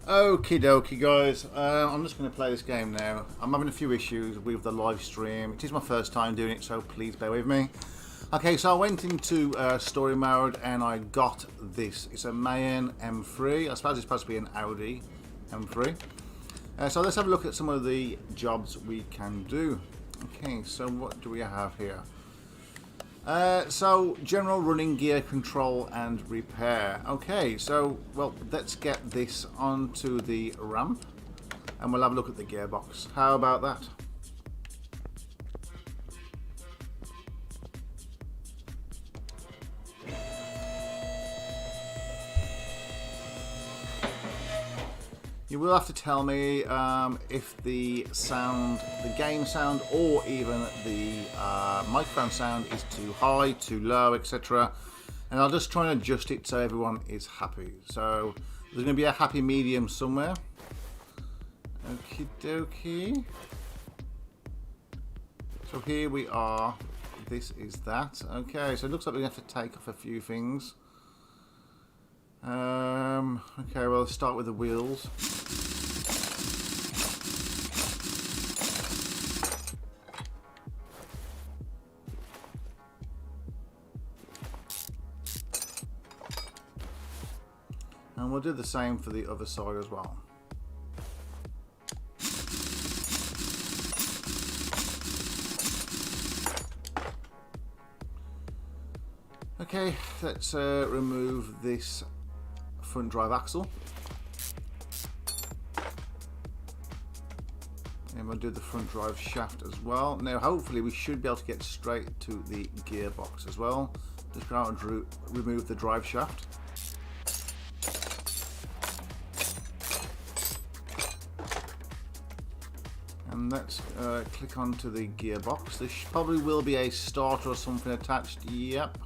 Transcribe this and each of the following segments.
Okie dokie, guys. I'm just going to play this game now. I'm having a few issues with the live stream. It is my first time doing it, so please bear with me. Okay, so I went into story mode and I got this. It's a Mayan M3. I suppose it's supposed to be an Audi M3. So let's have a look at some of the jobs we can do. Okay, so what do we have here? So general running gear control and repair. Okay, so well, let's get this onto the ramp and we'll have a look at the gearbox. How about that? You will have to tell me if the sound, the game sound, or even the microphone sound is too high, too low, etc. And I'll just try and adjust it so everyone is happy. So there's going to be a happy medium somewhere. Okie dokie. So here we are. This is that. Okay, so it looks like we have to take off a few things. Okay, well, let's start with the wheels. And we'll do the same for the other side as well. Okay, let's remove this front drive axle. And we'll do the front drive shaft as well. Now hopefully we should be able to get straight to the gearbox as well. Just go out and remove the drive shaft. And let's click onto the gearbox. There probably will be a starter or something attached. Yep.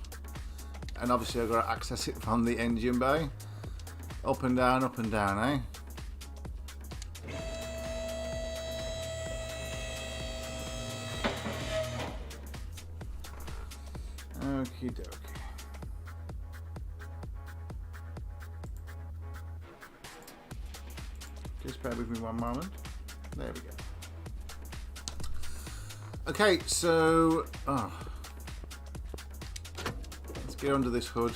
And obviously I've got to access it from the engine bay. Up and down, eh? Okie dokie. Just bear with me one moment. There we go. Okay, so let's get under this hood.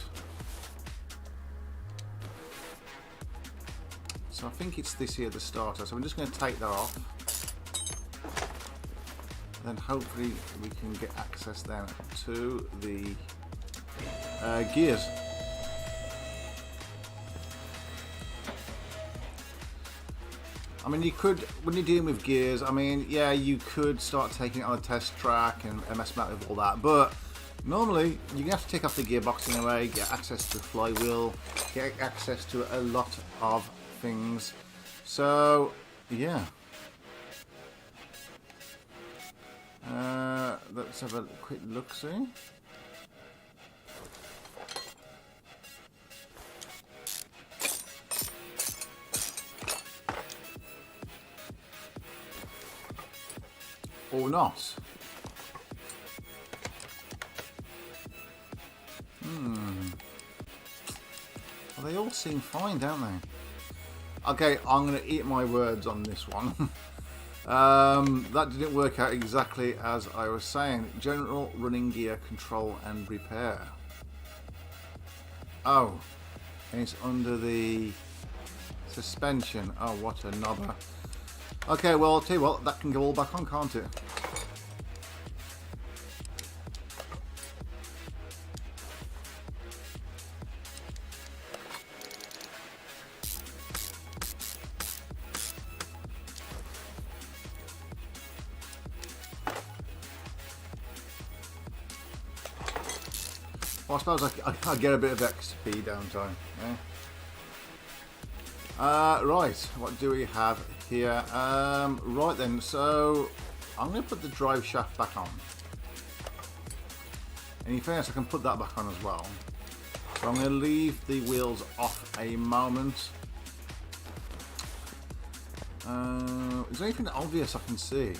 So I think it's this here, the starter. So I'm just going to take that off. Then hopefully we can get access then to the gears. I mean, you could, when you're dealing with gears, I mean, yeah, you could start taking it on a test track and mess about with all that, but normally you have to take off the gearbox in a way, get access to the flywheel, get access to a lot of things. So, yeah. Let's have a quick look, see. Or not. Well, they all seem fine, don't they? Okay, I'm going to eat my words on this one. That didn't work out exactly as I was saying. General running gear control and repair. Oh, and it's under the suspension. Oh, what a knobber. Okay, well, I'll tell you what, that can go all back on, can't it? Well, I suppose I get a bit of XP downtime. Yeah? Right, what do we have here? Right then, so I'm going to put the drive shaft back on. And in fairness, I can put that back on as well. So I'm going to leave the wheels off a moment. Is there anything obvious I can see?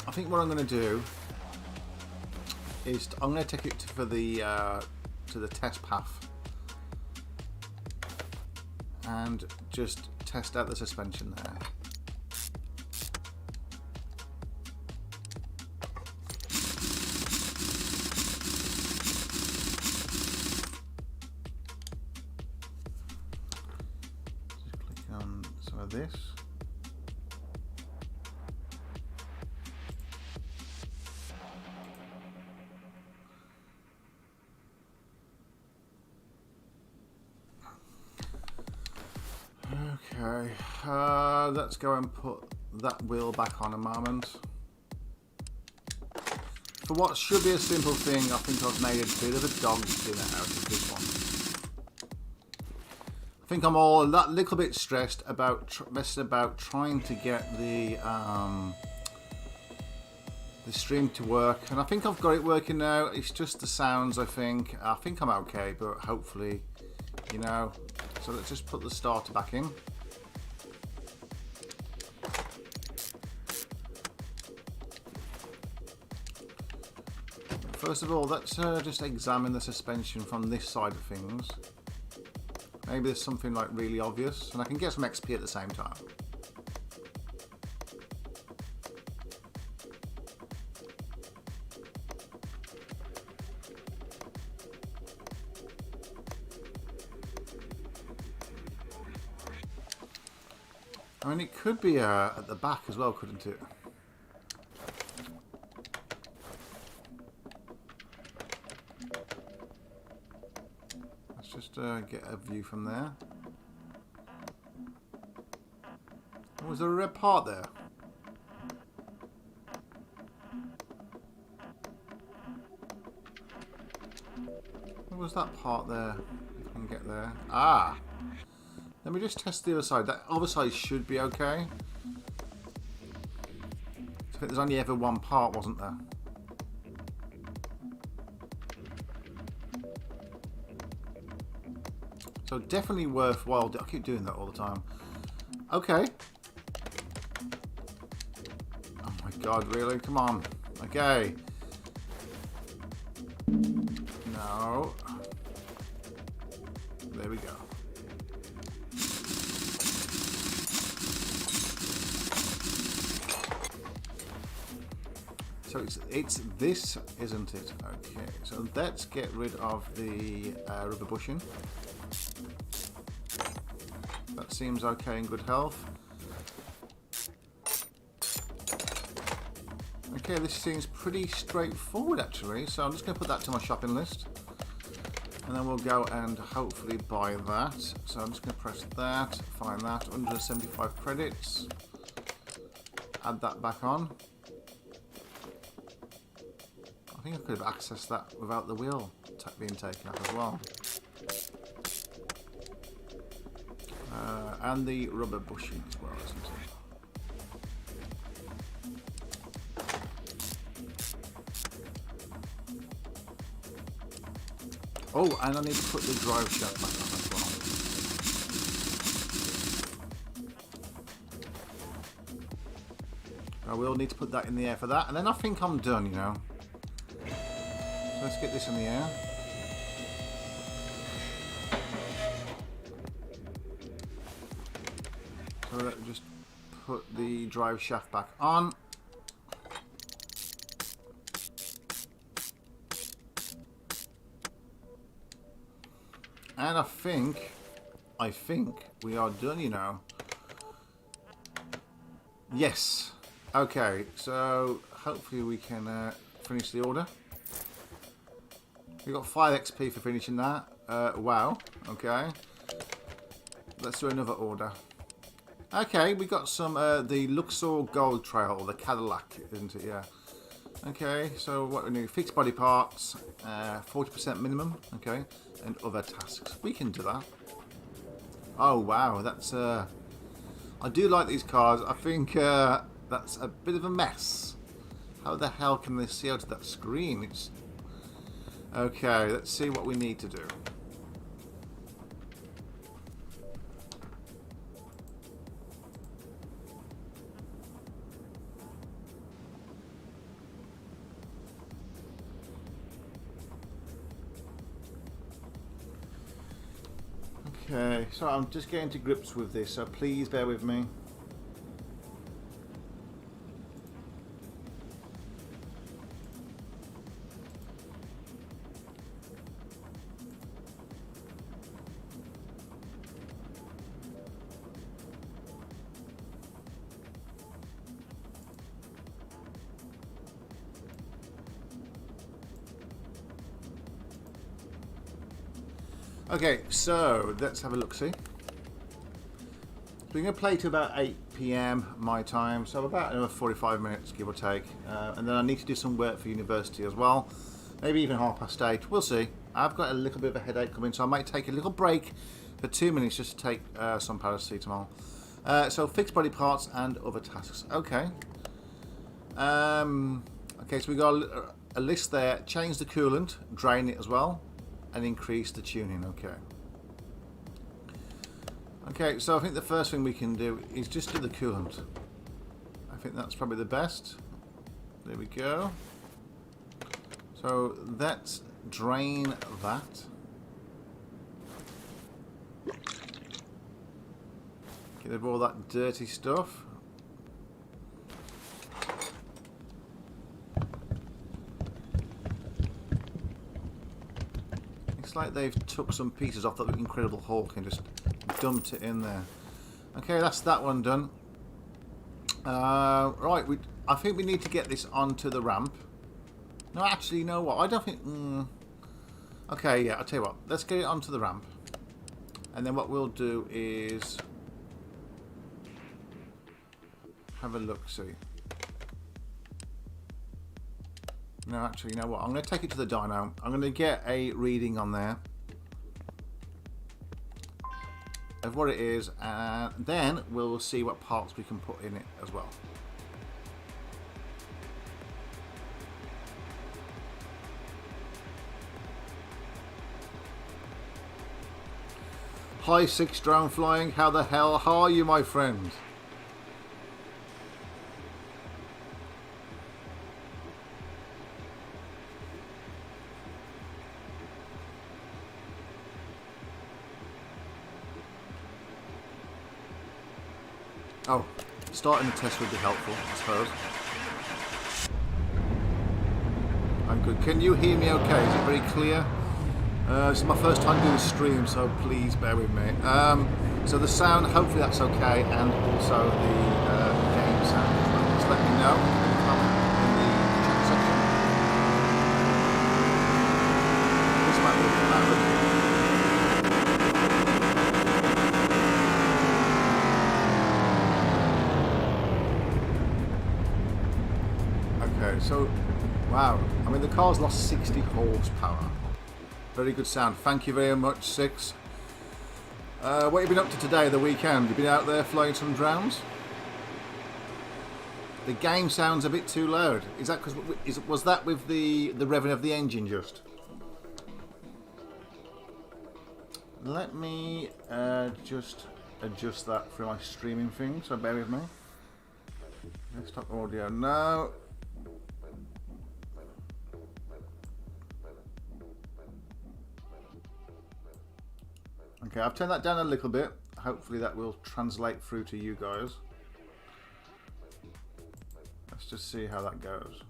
I think what I'm going to do is I'm going to take it for the to the test path and just test out the suspension there. Just click on some of this. Okay, let's go and put that wheel back on a moment. For what should be a simple thing, I think I've made a bit of a dog's dinner out of this one. I think I'm all that little bit stressed about messing about trying to get the stream to work, and I think I've got it working now. It's just the sounds. I think I'm okay, but hopefully, you know. So let's just put the starter back in. First of all, let's just examine the suspension from this side of things. Maybe there's something like really obvious, and I can get some XP at the same time. I mean, it could be at the back as well, couldn't it? Let's just get a view from there. Oh, was there a red part there? What was that part there? If I can get there. Ah! Let me just test the other side. That other side should be okay. I think there's only ever one part, wasn't there? So definitely worthwhile. I keep doing that all the time. Okay. Oh my god, really? Come on. Okay. No. There we go. So it's this, isn't it? Okay, so let's get rid of the rubber bushing. That seems okay in good health. Okay, this seems pretty straightforward actually, so I'm just going to put that to my shopping list. And then we'll go and hopefully buy that. So I'm just going to press that, find that, 175 credits. Add that back on. I think I could have accessed that without the wheel being taken up as well. And the rubber bushing as well, isn't it? Oh, and I need to put the drive shaft back on as well. I will need to put that in the air for that, and then I think I'm done, you know. So let's get this in the air. So let's just put the drive shaft back on. And I think we are done, you know. Yes. Okay, so hopefully we can finish the order. We got 5 XP for finishing that. Wow. Okay. Let's do another order. Okay, we got some the Luxor Gold Trail, or the Cadillac, isn't it? Yeah. Okay, so what we need? Fixed body parts, 40% minimum. Okay, and other tasks. We can do that. Oh wow, that's I do like these cars. I think that's a bit of a mess. How the hell can they see out of that screen? It's okay. Let's see what we need to do. Okay, so I'm just getting to grips with this, so please bear with me. Okay, so let's have a look-see. We're going to play to about 8 PM my time, so about another 45 minutes, give or take. And then I need to do some work for university as well. Maybe even 8:30. We'll see. I've got a little bit of a headache coming, so I might take a little break for 2 minutes just to take some paracetamol. So fixed body parts and other tasks. Okay. Okay, so we got a list there. Change the coolant, drain it as well, and increase the tuning. Okay. Okay, so I think the first thing we can do is just do the coolant. I think that's probably the best. There we go. So let's drain that. Get rid of all that dirty stuff. It's like they've took some pieces off that Incredible Hulk and just dumped it in there. Okay, that's that one done. Right, I think we need to get this onto the ramp. No, actually, you know what? I don't think... Okay, yeah, I'll tell you what. Let's get it onto the ramp. And then what we'll do is... have a look-see. No, actually, you know what? I'm going to take it to the dyno. I'm going to get a reading on there of what it is, and then we'll see what parts we can put in it as well. Hi, 6 drone flying. How the hell are you, my friend? Oh, starting the test would be helpful, I suppose. I'm good. Can you hear me okay? Is it very clear? This is my first time doing a stream, so please bear with me. So the sound, hopefully that's okay, and also the game sound as well. Just let me know in the chat section. This might be a bit loud. So, wow, I mean the car's lost 60 horsepower. Very good sound, thank you very much, 6. What have you been up to today, the weekend? You been out there flying some drones? The game sounds a bit too loud. Is that because, was that with the revving of the engine just? Let me just adjust that for my streaming thing, so bear with me. Desktop audio, no. Okay, I've turned that down a little bit. Hopefully that will translate through to you guys. Let's just see how that goes.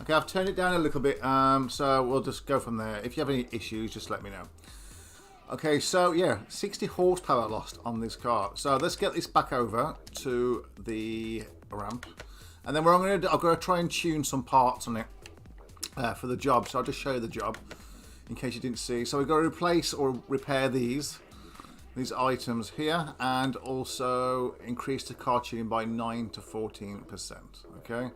Okay, I've turned it down a little bit, so we'll just go from there. If you have any issues, just let me know. Okay, so yeah, 60 horsepower lost on this car. So let's get this back over to the ramp. And then what I'm going to do, I'm going to try and tune some parts on it. For the job, so I'll just show you the job in case you didn't see. So we've got to replace or repair these items here, and also increase the car tuning by 9 to 14%. Okay,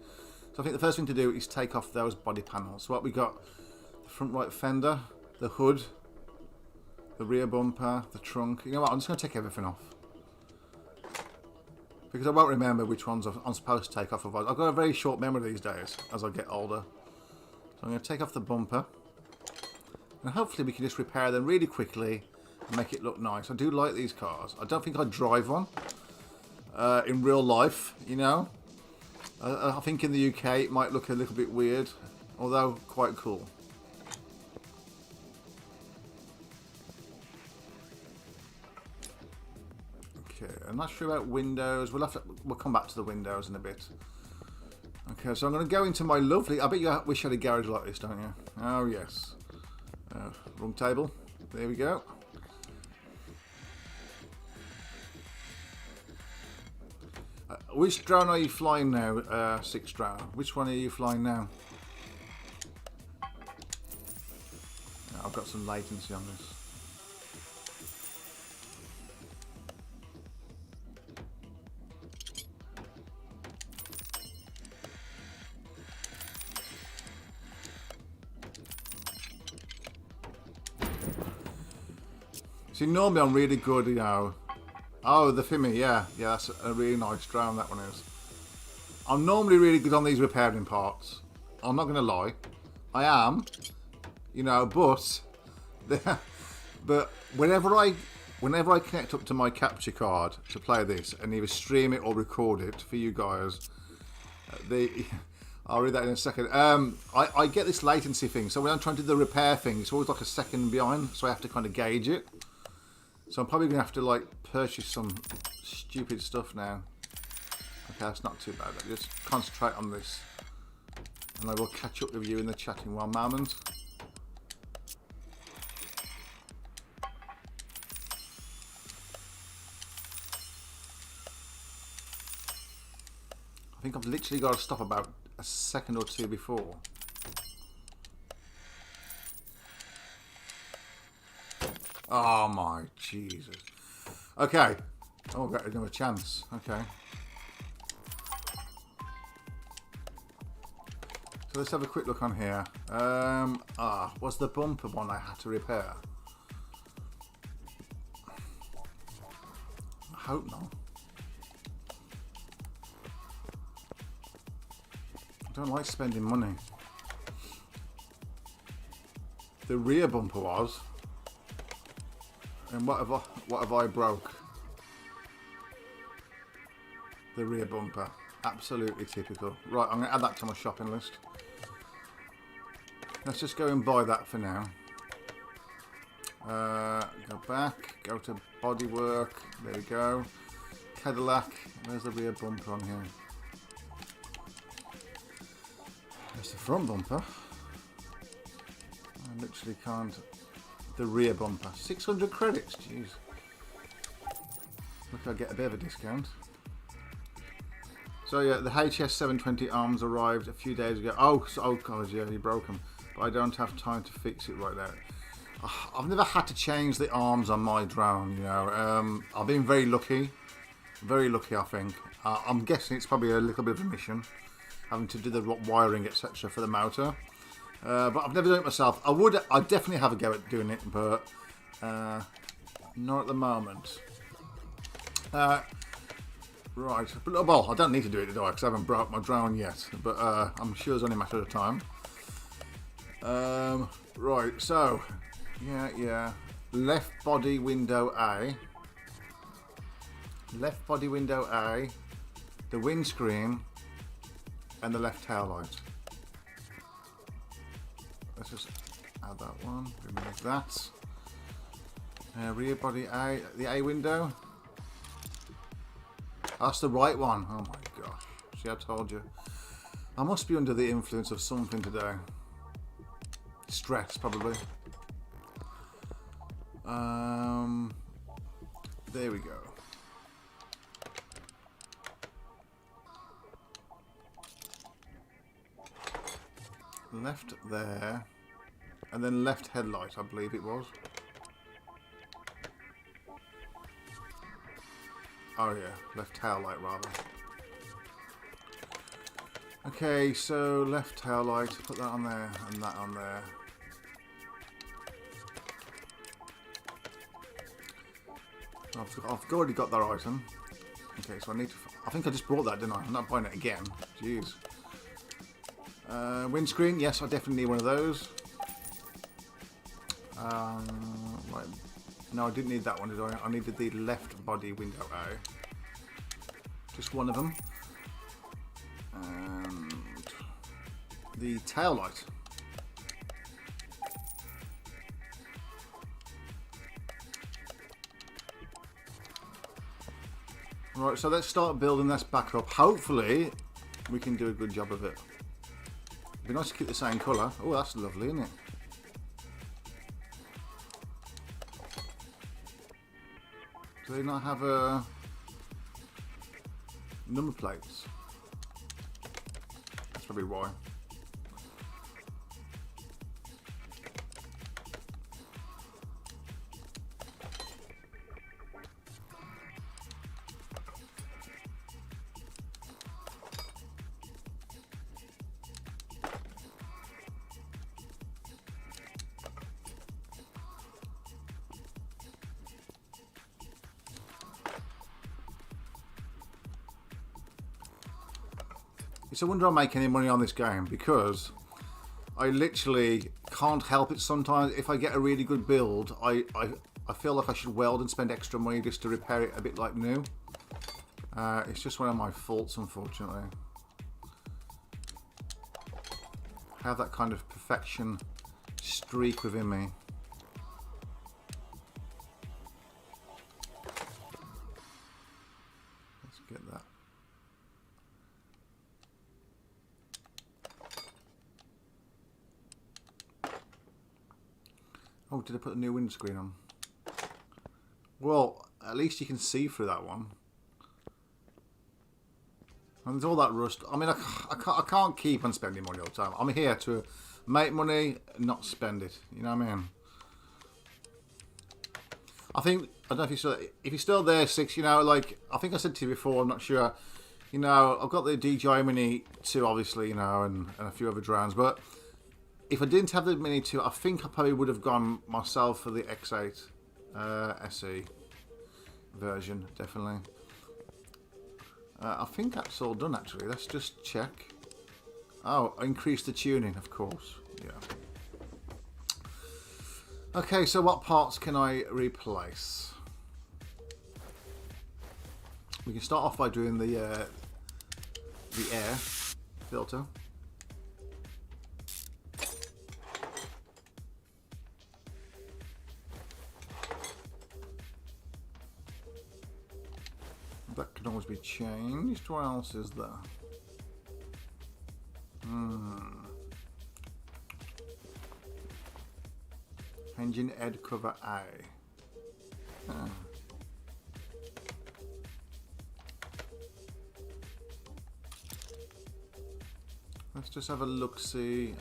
so I think the first thing to do is take off those body panels. So what we got: the front right fender, the hood, the rear bumper, the trunk. You know what? I'm just going to take everything off because I won't remember which ones I'm supposed to take off. I've got a very short memory these days as I get older. So I'm going to take off the bumper, and hopefully we can just repair them really quickly and make it look nice. I do like these cars. I don't think I'd drive one in real life, you know. I think in the UK it might look a little bit weird, although quite cool. Okay, I'm not sure about windows. We'll come back to the windows in a bit. Okay, so I'm going to go into my lovely... I bet you wish you had a garage like this, don't you? Oh, yes. Wrong table. There we go. Which drone are you flying now, Six Drone? Which one are you flying now? I've got some latency on this. See, normally I'm really good, you know. Oh, the Fimi, yeah. Yeah, that's a really nice drone, that one is. I'm normally really good on these repairing parts. I'm not going to lie. I am, you know, but whenever I connect up to my capture card to play this and either stream it or record it for you guys, I'll read that in a second. I get this latency thing, so when I'm trying to do the repair thing, it's always like a second behind, so I have to kind of gauge it. So I'm probably going to have to like purchase some stupid stuff now. Okay, that's not too bad. Just concentrate on this. And I will catch up with you in the chatting one moment. I think I've literally got to stop about a second or two before. Oh my Jesus. Okay. Oh, I've got another chance. Okay. So let's have a quick look on here. Was the bumper one I had to repair? I hope not. I don't like spending money. The rear bumper was. And what have I broke? The rear bumper. Absolutely typical. Right, I'm going to add that to my shopping list. Let's just go and buy that for now. Go back. Go to bodywork. There we go. Cadillac. Where's the rear bumper on here? There's the front bumper. I literally can't... The rear bumper. 600 credits, jeez. Look, I get a bit of a discount. So yeah, the HS720 arms arrived a few days ago. Oh god, yeah, you broke them. But I don't have time to fix it right now. I've never had to change the arms on my drone, you know. I've been very lucky. Very lucky, I think. I'm guessing it's probably a little bit of a mission, having to do the wiring, etc. for the motor. But I've never done it myself. I'd definitely have a go at doing it, but not at the moment. Right, but, well, I don't need to do it today because I haven't brought my drone yet, but I'm sure it's only a matter of time. Right, so, yeah. Left body window A. Left body window A. The windscreen. And the left tail light. Let's just add that one, remove that. Rear body A, the A window. That's the right one. Oh my gosh. See, I told you. I must be under the influence of something today. Stress, probably. There we go. Left there, and then left headlight, I believe it was. Oh yeah, left tail light rather. Okay, so left tail light, put that on there and that on there. I've already got that item. Okay, so I think I just brought that, didn't I? I'm not buying it again. Jeez. Windscreen, yes, I definitely need one of those. Right. No, I didn't need that one, did I? I needed the left body window A. Just one of them. And the tail light. Right, so let's start building this back up. Hopefully, we can do a good job of it. It'd be nice to keep the same colour. Oh, that's lovely, isn't it? Do they not have number plates? That's probably why. It's a wonder I make any money on this game, because I literally can't help it sometimes. If I get a really good build, I feel like I should weld and spend extra money just to repair it a bit like new. It's just one of my faults, unfortunately. I have that kind of perfection streak within me. Let's get that. Oh, did I put the new windscreen on? Well, at least you can see through that one. And there's all that rust. I mean, I can't keep on spending money all the time. I'm here to make money, not spend it. You know what I mean? I think, I don't know if you're still there, Six, you know, like, I think I said to you before, I'm not sure. You know, I've got the DJI Mini 2, obviously, you know, and a few other drones, but if I didn't have the Mini 2, I think I probably would have gone myself for the X8 SE version, definitely. I think that's all done, actually. Let's just check. Oh, increase the tuning, of course. Yeah. Okay, so what parts can I replace? We can start off by doing the air filter. That can always be changed. What else is there? Engine head cover A. Let's just have a look, see.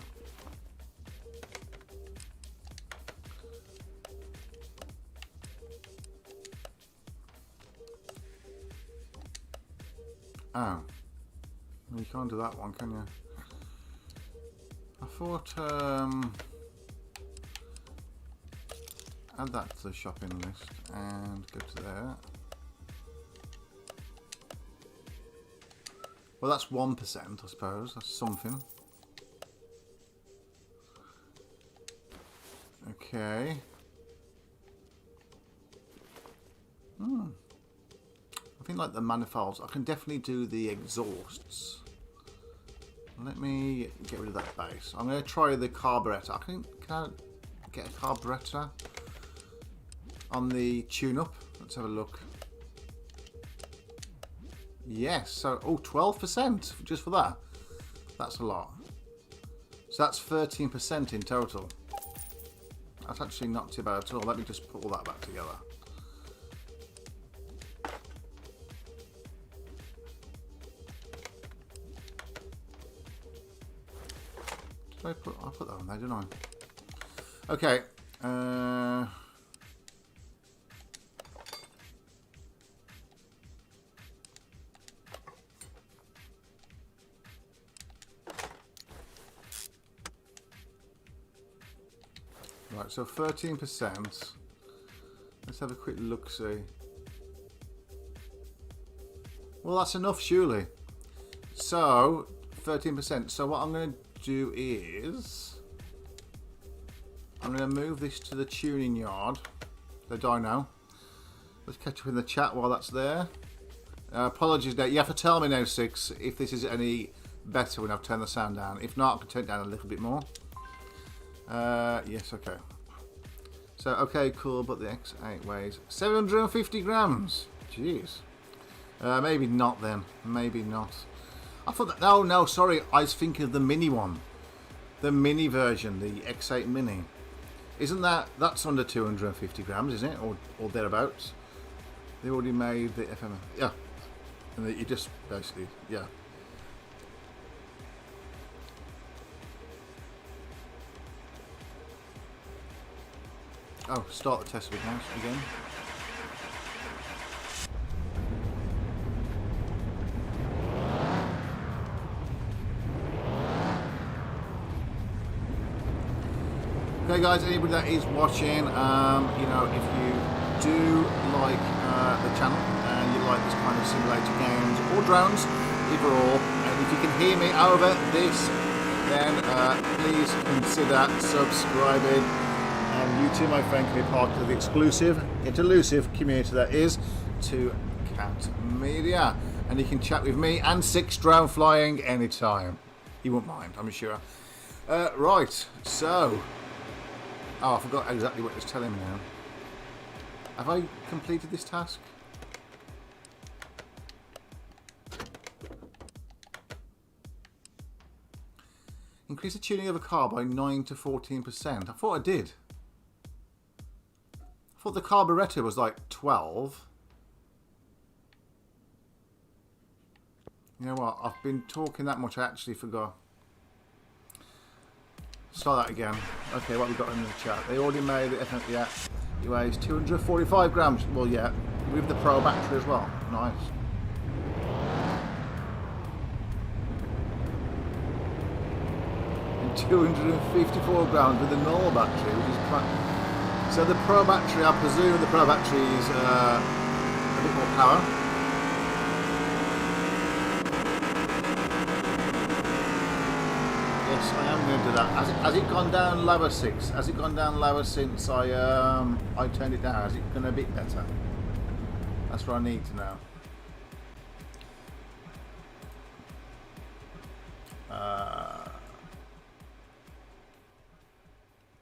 Oh. You can't do that one, can you? I thought, add that to the shopping list and go to there. Well, that's 1%, I suppose. That's something. Okay. I think like the manifolds, I can definitely do the exhausts. Let me get rid of that base. I'm going to try the carburetor. Can I get a carburetor on the tune-up? Let's have a look. Yes, so, oh, 12% just for that. That's a lot. So that's 13% in total. That's actually not too bad at all. Let me just put all that back together. I'll put that on there, didn't I? Okay. Right, so 13%. Let's have a quick look, see. Well, that's enough, surely. So, 13%. So what I'm going to do is I'm going to move this to the tuning yard, the dyno. Let's catch up in the chat while that's there. Apologies now, you have to tell me now, Six, if this is any better when I've turned the sound down. If not, I can turn it down a little bit more. Yes, okay. So, okay, cool, but the X8 weighs 750 grams. Jeez. Maybe not then. Maybe not. I thought that... No, no, sorry. I was thinking of the mini one. The mini version, the X8 Mini. Isn't that... That's under 250 grams, isn't it? Or thereabouts. They already made the FM... Yeah. And you just basically... Yeah. Oh, start the test with mouse again. Okay guys, anybody that is watching, you know, if you do like the channel and you like this kind of simulator games or drones, either or, and if you can hear me over this, then please consider subscribing. And you too, my friend, can be part of the exclusive, elusive community that is to Cat Media. And you can chat with me and Six Drone Flying anytime. You won't mind, I'm sure. Right, so... Oh, I forgot exactly what it was telling me now. Have I completed this task? Increase the tuning of a car by 9 to 14%. I thought I did. I thought the carburetor was like 12. You know what? I've been talking that much I actually forgot. Start that again. Okay, what we got in the chat? They already made it. Yeah, it weighs 245 grams. Well, yeah, with the Pro battery as well. Nice. And 254 grams with the normal battery, which is quite... So the Pro battery, I presume the Pro battery is a bit more power. Yes, I am going to do that. Has it gone down lower since? Has it gone down lower since I turned it down? Is it going to be better? That's what I need to know.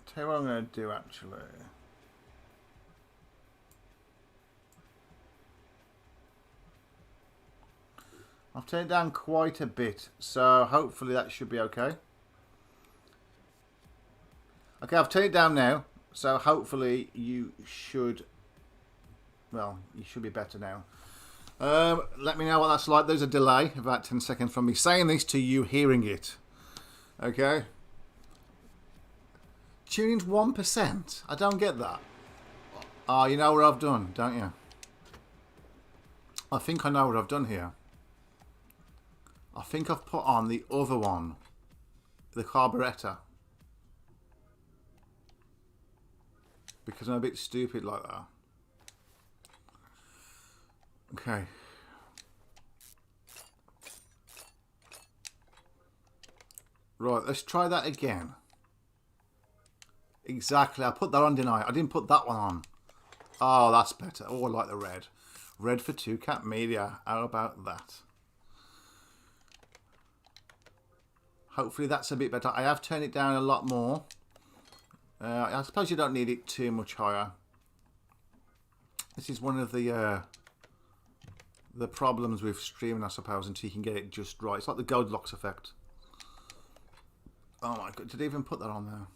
Tell you what I'm going to do actually. I've turned it down quite a bit, so hopefully that should be okay. Okay, I've turned it down now, so hopefully you should, well, you should be better now. Let me know what that's like. There's a delay, about 10 seconds from me saying this to you hearing it. Okay. Tuning's 1%. I don't get that. Oh, you know what I've done, don't you? I think I know what I've done here. I think I've put on the other one, the carburetor. Because I'm a bit stupid like that. Okay. Right, let's try that again. Exactly, I put that on, didn't I? I didn't put that one on. Oh, that's better. Oh, I like the red. Red for 2Cat Media. How about that? Hopefully that's a bit better. I have turned it down a lot more. I suppose you don't need it too much higher. This is one of the problems with streaming, I suppose, until you can get it just right. It's like the Goldilocks effect. Oh my god, did I even put that on there?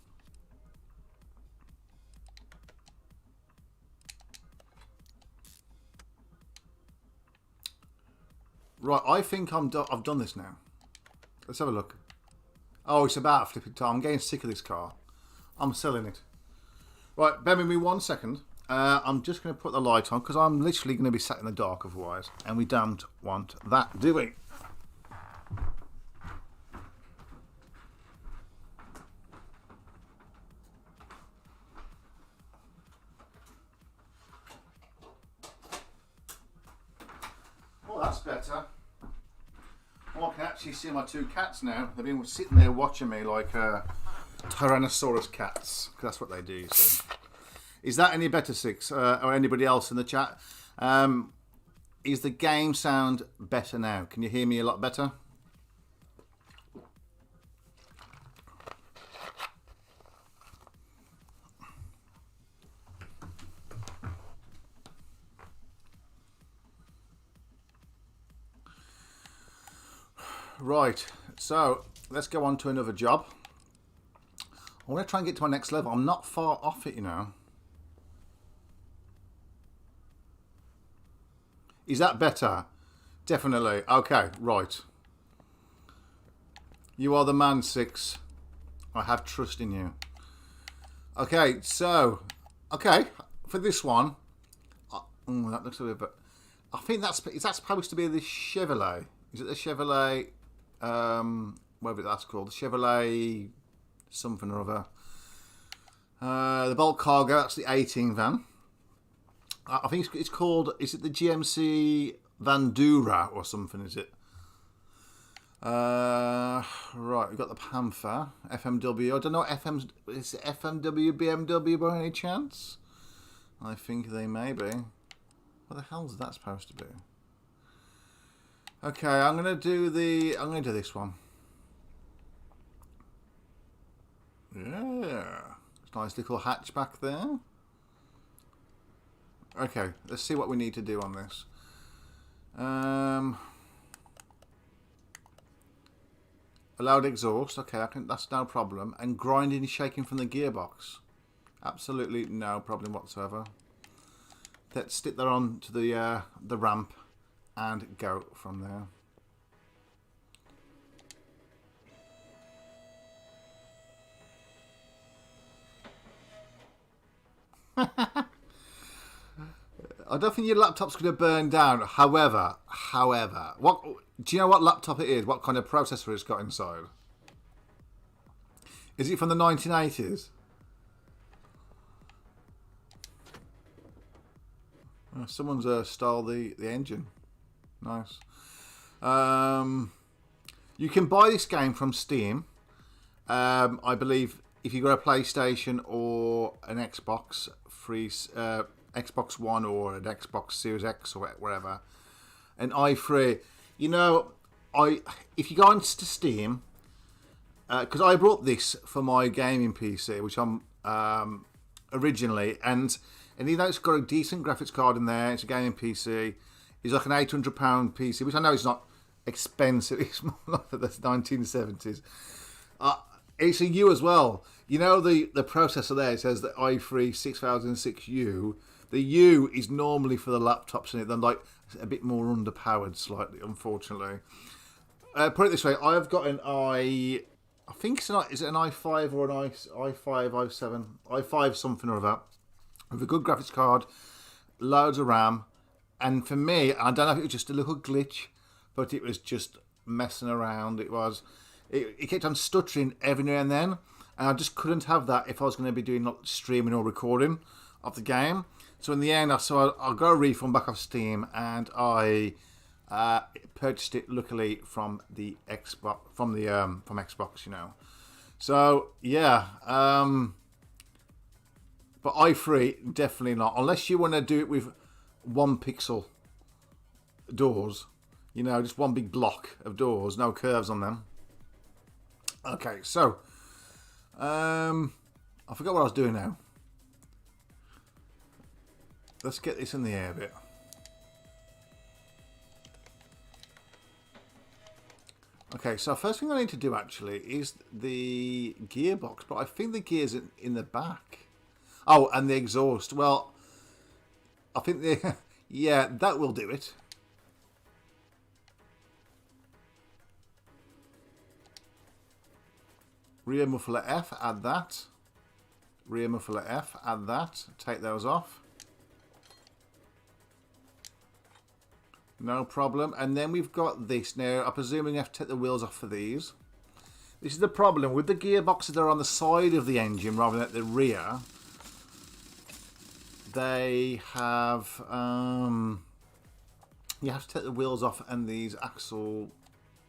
Right, I think I've done this now. Let's have a look. Oh, it's about flipping time. I'm getting sick of this car. I'm selling it. Right, bear with me 1 second. I'm just going to put the light on because I'm literally going to be sat in the dark otherwise. And we don't want that, do we? Oh, that's better. Oh, I can actually see my two cats now. They've been sitting there watching me like Tyrannosaurus cats. That's what they do, so. Is that any better, Six? Or anybody else in the chat? Is the game sound better now? Can you hear me a lot better? Right, so let's go on to another job. I want to try and get to my next level. I'm not far off it, you know. Is that better? Definitely. Okay, right. You are the man, 6. I have trust in you. Okay, so, okay, for this one, that looks a little bit. I think is that supposed to be the Chevrolet? Is it the Chevrolet? Whatever that's called, the Chevrolet something or other. The bulk cargo. That's the 18 van. I think it's called. Is it the GMC Vandura or something? Is it? Right, we've got the Panther, FMW. I don't know. Is it FMW BMW by any chance? I think they may be. What the hell is that supposed to be? Okay, I'm gonna do this one. Yeah, it's a nice little hatchback there. Okay, let's see what we need to do on this. Allowed exhaust. Okay, that's no problem. And grinding and shaking from the gearbox. Absolutely no problem whatsoever. Let's stick that on to the ramp and go from there. I don't think your laptop's going to burn down. However, what do you know? What laptop it is? What kind of processor it's got inside? Is it from the 1980s? Someone's stole the engine. Nice. You can buy this game from Steam. I believe if you got a PlayStation or an Xbox, free Xbox One or an Xbox Series X or whatever, and i3. You know, if you go onto Steam, because I brought this for my gaming PC, which I'm originally, and you know it's got a decent graphics card in there. It's a gaming PC. It's like an £800 PC, which I know is not expensive. It's more like the 1970s. It's a U as well. You know the processor there. It says the i3 6006U. The U is normally for the laptops in it. They're like a bit more underpowered slightly, unfortunately. Put it this way, I've got an I think is it an i5 or an i5, i7, i5 something or other, with a good graphics card, loads of RAM, and for me, I don't know if it was just a little glitch, but it was just messing around. It kept on stuttering every now and then, and I just couldn't have that if I was going to be doing streaming or recording of the game. So in the end, I'll go a refund back off Steam, and I purchased it luckily from the Xbox, from Xbox, you know. So yeah, but i3 definitely not, unless you want to do it with 1 pixel doors, you know, just one big block of doors, no curves on them. Okay, so I forgot what I was doing now. Let's get this in the air a bit. Okay, so first thing I need to do actually is the gearbox, but I think the gear's in the back. Oh, and the exhaust. Well, I think yeah, that will do it. Rear muffler F, add that. Rear muffler F, add that. Take those off. No problem. And then we've got this. Now, I'm presuming you have to take the wheels off for these. This is the problem. With the gearboxes that are on the side of the engine rather than at the rear, they have... you have to take the wheels off and these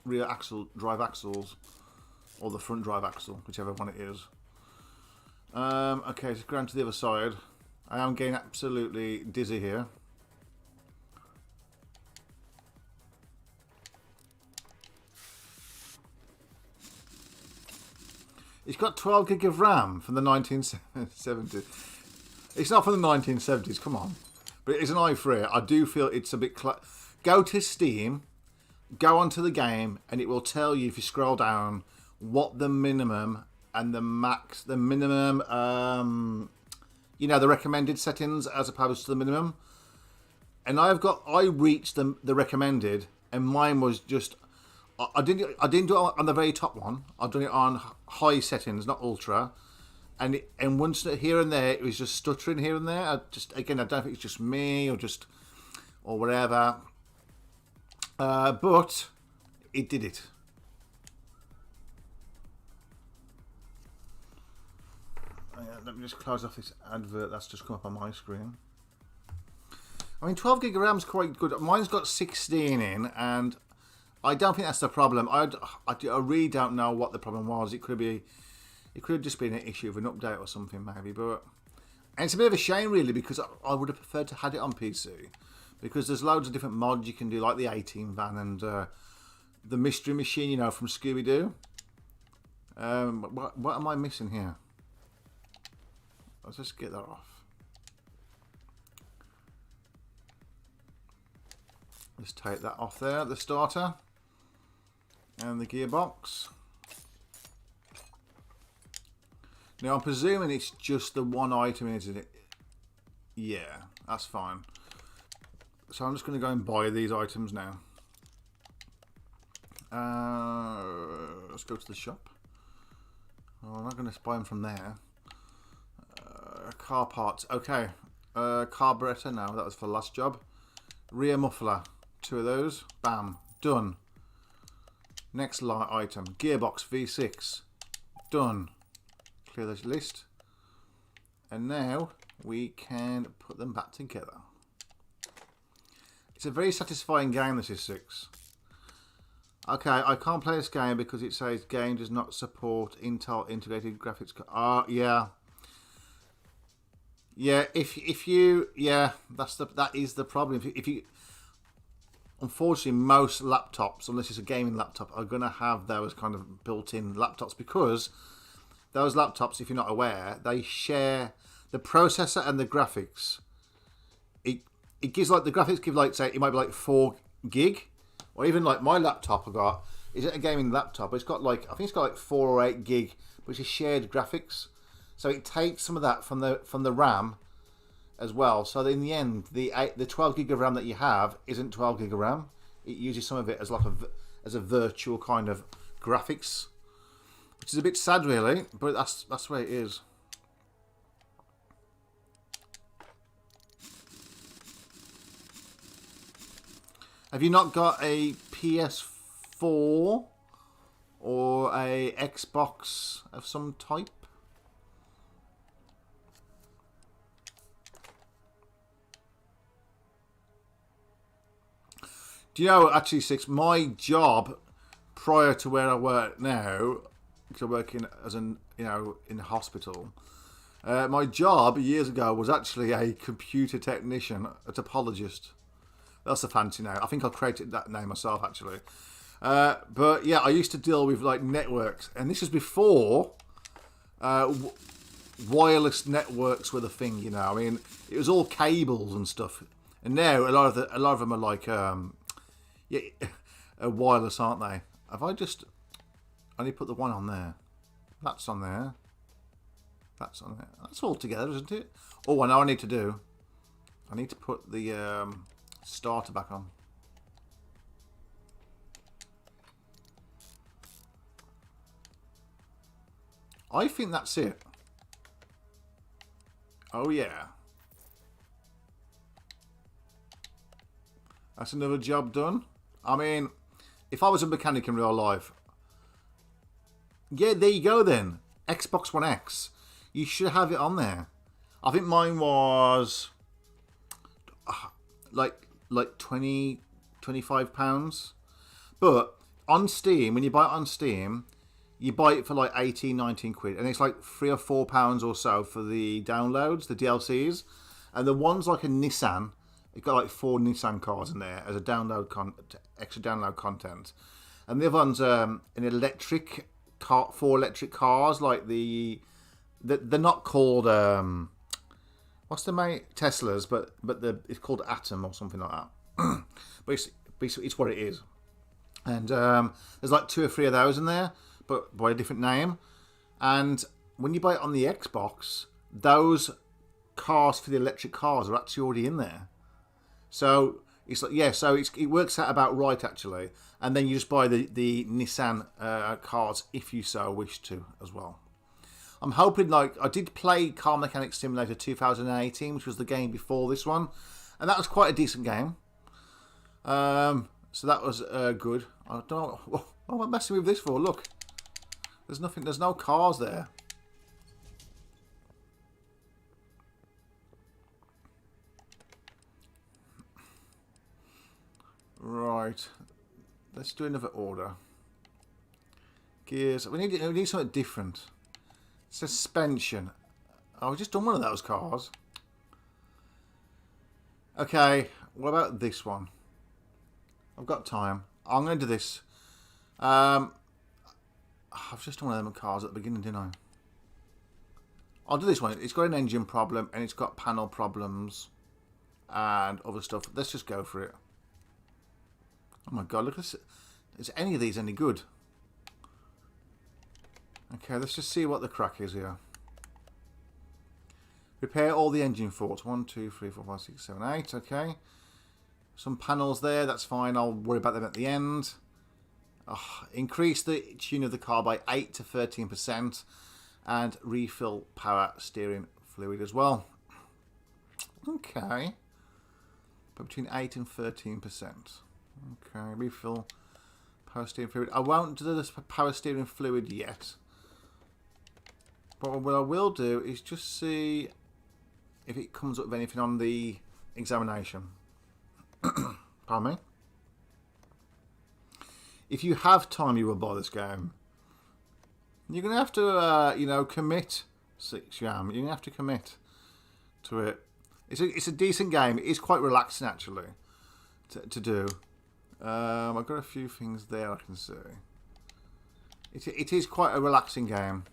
rear axle, drive axles, or the front drive axle, whichever one it is. Okay, so go on to the other side. I am getting absolutely dizzy here. It's got 12 gig of RAM from the 1970s. It's not from the 1970s, come on. But it's an i3. I do feel it's a bit... Go to Steam, go onto the game and it will tell you if you scroll down what the minimum and the max, the minimum, you know, the recommended settings as opposed to the minimum. And I reached the recommended, and mine was just, I didn't do it on the very top one. I've done it on high settings, not ultra. And once here and there, it was just stuttering here and there. I don't know if it's just me or whatever. But it did it. Let me just close off this advert that's just come up on my screen. I mean, 12 gig of RAM's quite good. Mine's got 16 in, and I don't think that's the problem. I really don't know what the problem was. It could have just been an issue of an update or something, maybe. But and it's a bit of a shame, really, because I would have preferred to have it on PC, because there's loads of different mods you can do, like the 18 van and the mystery machine, you know, from Scooby Doo. What am I missing here? Let's just get that off. Let's take that off there, the starter and the gearbox. Now I'm presuming it's just the one item, isn't it? Yeah, that's fine. So I'm just going to go and buy these items now. Let's go to the shop. Oh, I'm not going to buy them from there. Car parts, okay. Carburetor, no, that was for the last job. Rear muffler, 2 of those. Bam, done. Next light item, gearbox V6, done. Clear this list. And now we can put them back together. It's a very satisfying game, this is 6. Okay, I can't play this game because it says game does not support Intel integrated graphics card. Yeah. Yeah, if you that is the problem. If you unfortunately, most laptops, unless it's a gaming laptop, are going to have those kind of built-in laptops, because those laptops, if you're not aware, they share the processor and the graphics. It gives, like, the graphics give, like, say, it might be like 4 gig, or even like my laptop I got isn't a gaming laptop, but it's got like, I think it's got like 4 or 8 gig, which is shared graphics. So it takes some of that from the RAM as well. So in the end, the 12 gig of RAM that you have isn't 12 gig of RAM. It uses some of it as like a virtual kind of graphics, which is a bit sad, really. But that's the way it is. Have you not got a PS4 or a Xbox of some type? Do you know, actually, 6, my job prior to where I work now, because I work as in a hospital, my job years ago was actually a computer technician, a topologist. That's a fancy name. I think I created that name myself, actually. But yeah, I used to deal with like networks, and this was before wireless networks were the thing. You know, I mean, it was all cables and stuff. And now a lot of them are like wireless, aren't they? Have I just only put the one on there? That's on there. That's on there. That's all together, isn't it? Oh, I know what I need to do. I need to put the starter back on. I think that's it. Oh yeah. That's another job done. I mean, if I was a mechanic in real life, yeah, there you go then. Xbox One X. You should have it on there. I think mine was like 20, 25 pounds. But on Steam, when you buy it on Steam, you buy it for like 18, 19 quid. And it's like 3 or 4 pounds or so for the downloads, the DLCs. And the ones like a Nissan, it's got like 4 Nissan cars in there as a extra download content. And the other one's an electric car, 4 electric cars, like they're not called what's the mate Teslas, but it's called Atom or something like that. But it's what it is. And there's like 2 or 3 of those in there, but by a different name. And when you buy it on the Xbox, those cars for the electric cars are actually already in there. So it's like, yeah, so it works out about right actually. And then you just buy the Nissan cars if you so wish to as well. I'm hoping, like, I did play Car Mechanic Simulator 2018, which was the game before this one, and that was quite a decent game. So that was good. I don't know what am I messing with this for. Look, there's nothing. There's no cars there. Right, let's do another order. Gears. We need something different. Suspension. Oh, we've just done one of those cars. Okay, what about this one? I've got time. I'm going to do this. I've just done one of them cars at the beginning, didn't I? I'll do this one. It's got an engine problem and it's got panel problems and other stuff. Let's just go for it. Oh my god, look at this. Is any of these any good? Okay, let's just see what the crack is here. Repair all the engine faults. 1, 2, 3, 4, 5, 6, 7, 8. Okay. Some panels there. That's fine. I'll worry about them at the end. Increase the tune of the car by 8 to 13%. And refill power steering fluid as well. Okay. But between 8 and 13%. Okay. Refill power steering fluid. I won't do the power steering fluid yet. But what I will do is just see if it comes up with anything on the examination. Pardon me. If you have time, you will buy this game. You're going to have to, you know, commit. 6 Yam. You're going to have to commit to it. It's a decent game. It is quite relaxing, actually, to do. I've got a few things there I can see. It is quite a relaxing game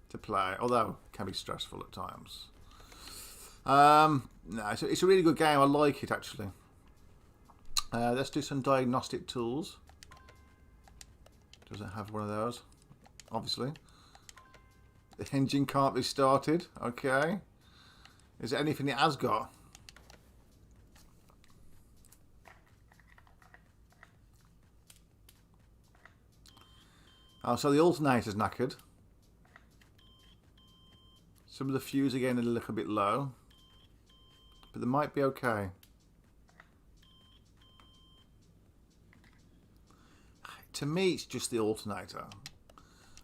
to play, although it can be stressful at times. No, it's a really good game. I like it, actually. Let's do some diagnostic tools. Does it have one of those? Obviously. The engine can't be started. Okay. Is there anything it has got? Oh, so the alternator's knackered. Some of the fuse again a little bit low. But they might be okay. To me, it's just the alternator.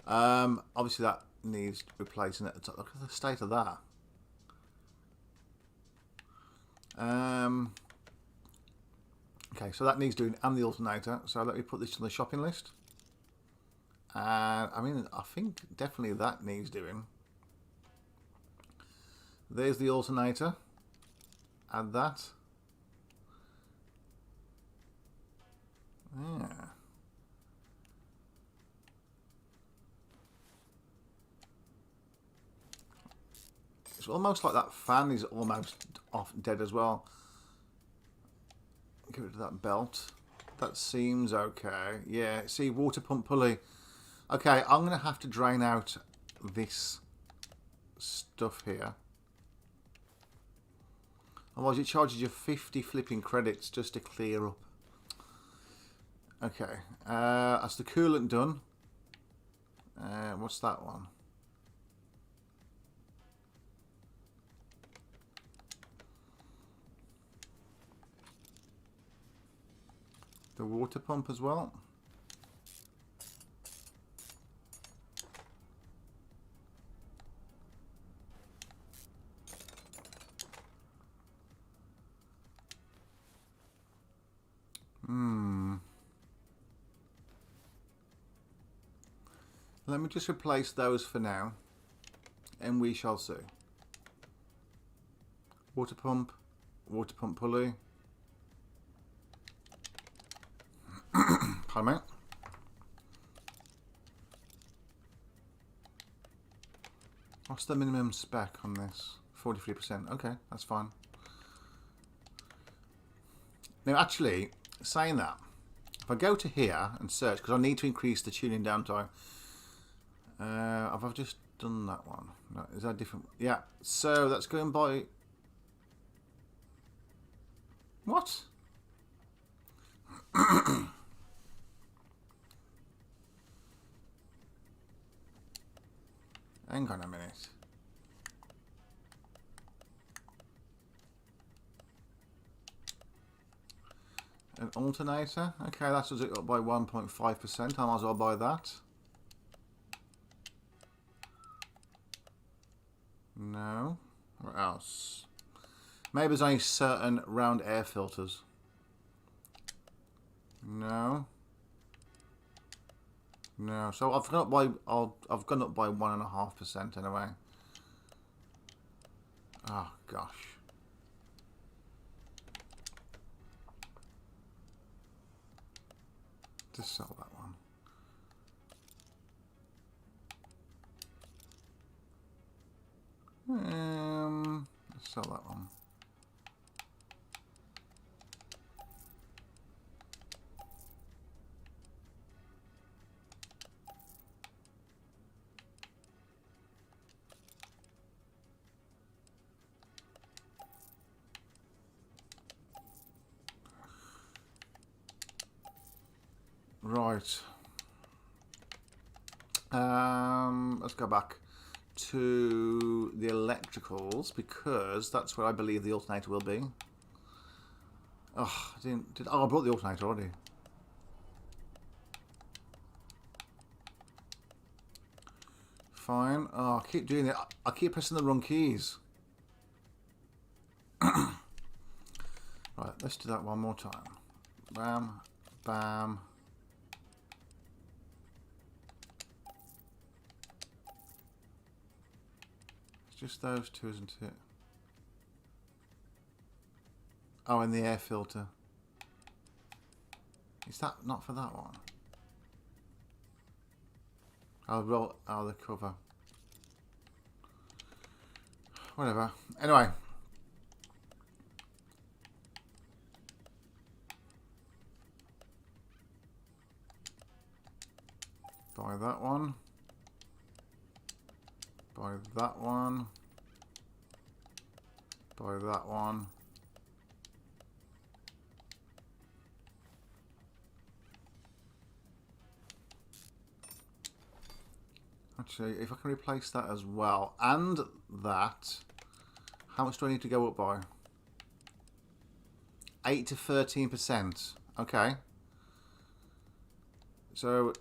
Obviously, that needs replacing at the top. Look at the state of that. Okay, so that needs doing, and the alternator. So let me put this on the shopping list. I mean, I think definitely that needs doing. There's the alternator. Add that. Yeah. It's almost like that fan is almost off dead as well. Get rid of that belt. That seems okay. Yeah, see, water pump pulley. Okay, I'm going to have to drain out this stuff here. Otherwise it charges you 50 flipping credits just to clear up. Okay, that's the coolant done. What's that one? The water pump as well. Let me just replace those for now, and we shall see. Water pump pulley. Pardon me. What's the minimum spec on this? 43%. Okay, that's fine. Now, actually, saying that, If I go to here and search, because I need to increase the tuning downtime. Have I just done that one? No, is that different? Yeah. So that's going by. What? Hang on a minute. An alternator. Okay, that's up by 1.5%. I might as well buy that. No. What else? Maybe there's only certain round air filters. No. No. So I've gone up by I've gone up by 1.5% anyway. Oh gosh. Just sell that one. Let's sell that one. Right. Let's go back to the electricals because that's where I believe the alternator will be. Oh, I brought the alternator already. Fine. Oh, I keep doing it. I keep pressing the wrong keys. Right, let's do that one more time. Bam, bam. Just those two, isn't it? Oh, and the air filter. Is that not for that one? I'll roll out the cover. Whatever. Anyway. Buy that one. Buy that one. Buy that one. Actually, if I can replace that as well, and that, how much do I need to go up by? 8 to 13%. Okay. So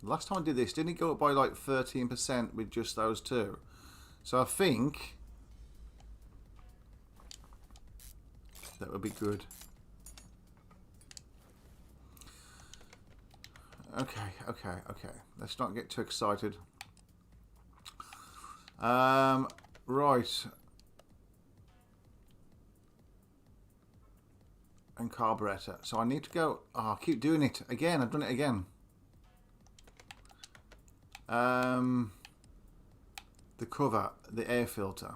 last time I did this, didn't it go up by like 13% with just those two? So I think that would be good. Okay. Let's not get too excited. Right. And carburetor. So I need to go. Oh, I keep doing it again. I've done it again. The cover, the air filter.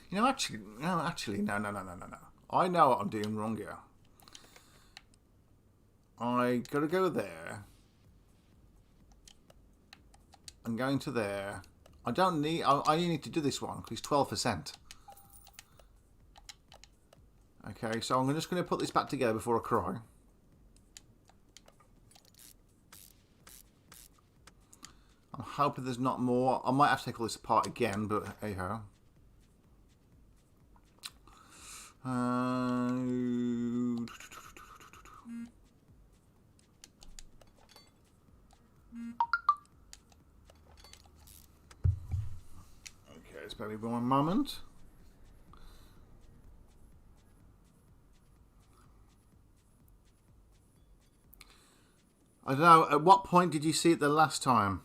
You know, actually, no. I know what I'm doing wrong here. I gotta go there. I'm going to there. I don't need. I need to do this one because it's 12%. Okay, so I'm just going to put this back together before I cry. I'm hoping there's not more. I might have to take all this apart again, but hey ho. Okay, it's maybe one moment. I don't know, at what point did you see it the last time?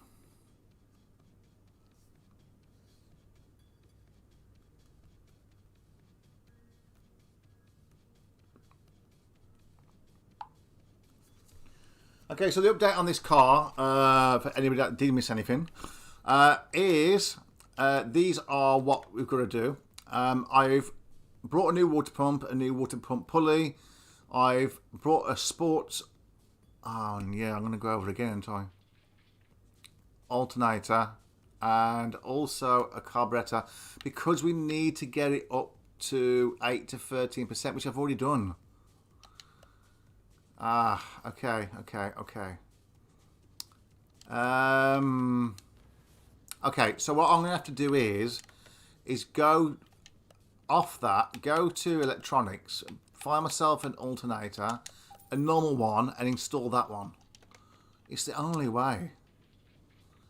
Okay, so the update on this car, for anybody that did miss anything, is these are what we've got to do. I've brought a new water pump pulley. I've brought a sports... Oh, yeah, I'm going to go over it again, aren't I? Alternator. And also a carburetor. Because we need to get it up to 8 to 13%, which I've already done. Okay. Okay, so what I'm going to have to do is go off that, go to electronics, find myself an alternator, a normal one, and install that one. It's the only way.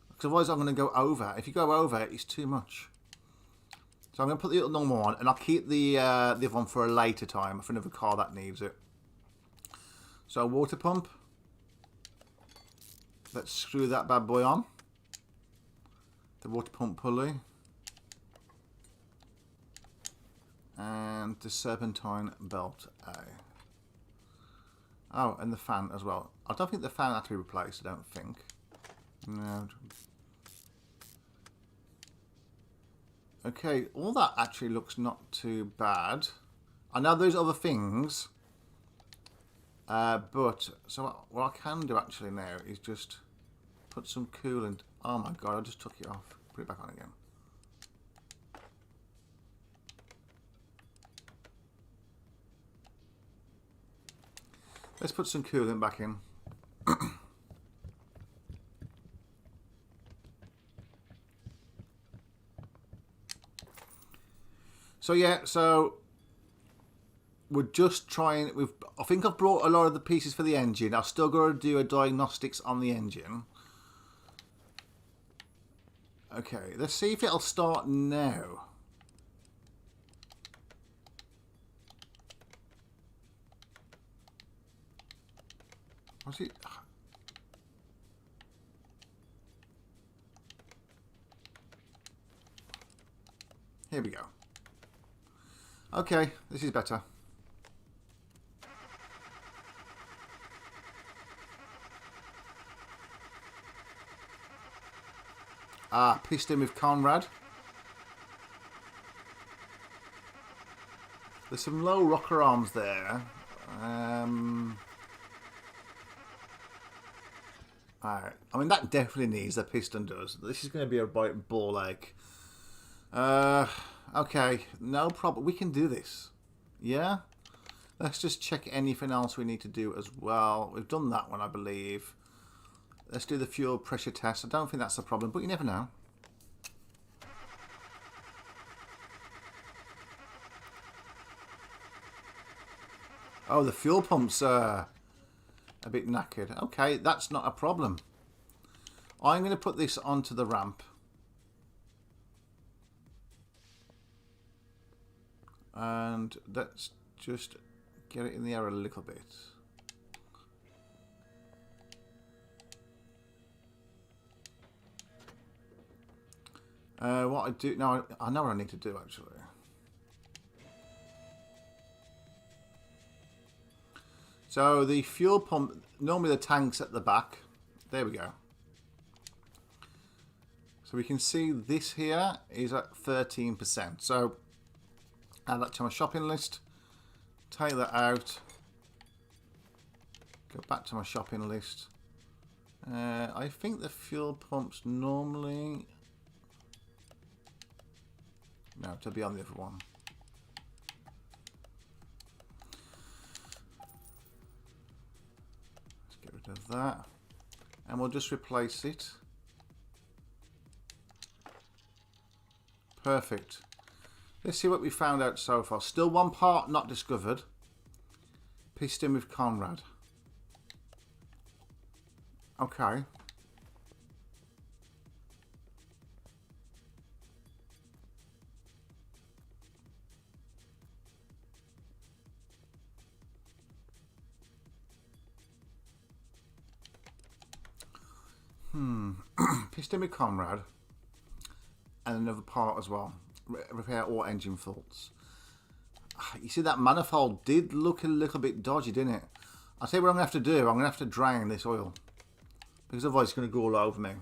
Because otherwise I'm going to go over. If you go over, it's too much. So I'm going to put the normal one, and I'll keep the other one for a later time, for another car that needs it. So water pump. Let's screw that bad boy on. The water pump pulley. And the serpentine belt A. Oh, and the fan as well. I don't think the fan had to be replaced, I don't think. No. Okay, all that actually looks not too bad. I know there's other things. But, so what I can do actually now is just put some coolant. Oh my god, I just took it off. Put it back on again. Let's put some coolant back in. So yeah, so we're just trying. I think I've brought a lot of the pieces for the engine. I've still got to do a diagnostics on the engine. Okay, let's see if it'll start now. What's it? Here we go. Okay, this is better. Piston with Conrad. There's some low rocker arms there. Alright, I mean that definitely needs, the piston does. This is going to be a right ball ache. Okay, no problem. We can do this. Yeah? Let's just check anything else we need to do as well. We've done that one, I believe. Let's do the fuel pressure test. I don't think that's a problem, but you never know. Oh, the fuel pump's a bit knackered. Okay, that's not a problem. I'm going to put this onto the ramp. And let's just get it in the air a little bit. What I do now, I know what I need to do actually. So the fuel pump, normally the tank's at the back. There we go. So we can see this here is at 13%. So add that to my shopping list. Take that out. Go back to my shopping list. I think the fuel pumps normally... No, to be on the other one. Let's get rid of that. And we'll just replace it. Perfect. Let's see what we found out so far. Still one part not discovered. Piston with Conrad. Okay. Piston with Conrad. And another part as well. Repair all engine faults. You see that manifold did look a little bit dodgy, didn't it? I'll tell you what I'm going to have to do. I'm going to have to drain this oil. Because otherwise it's going to go all over me.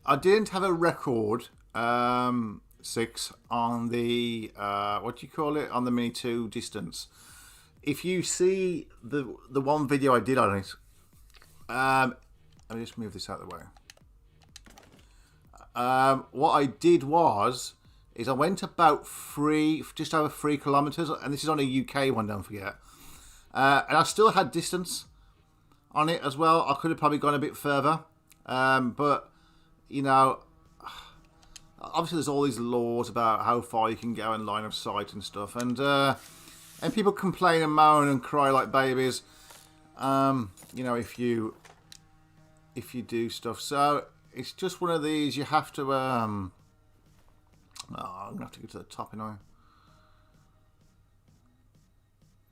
I didn't have a record 6 on the what do you call it, on the Mini 2 distance. If you see the one video I did on it, let me just move this out of the way. What I did is I went about just over 3 kilometers, and this is on a UK one, don't forget. And I still had distance on it as well. I could have probably gone a bit further, but you know, obviously there's all these laws about how far you can go in line of sight and stuff, and people complain and moan and cry like babies, you know, if you do stuff. So it's just one of these. You have to I'm gonna have to go to the top, you know.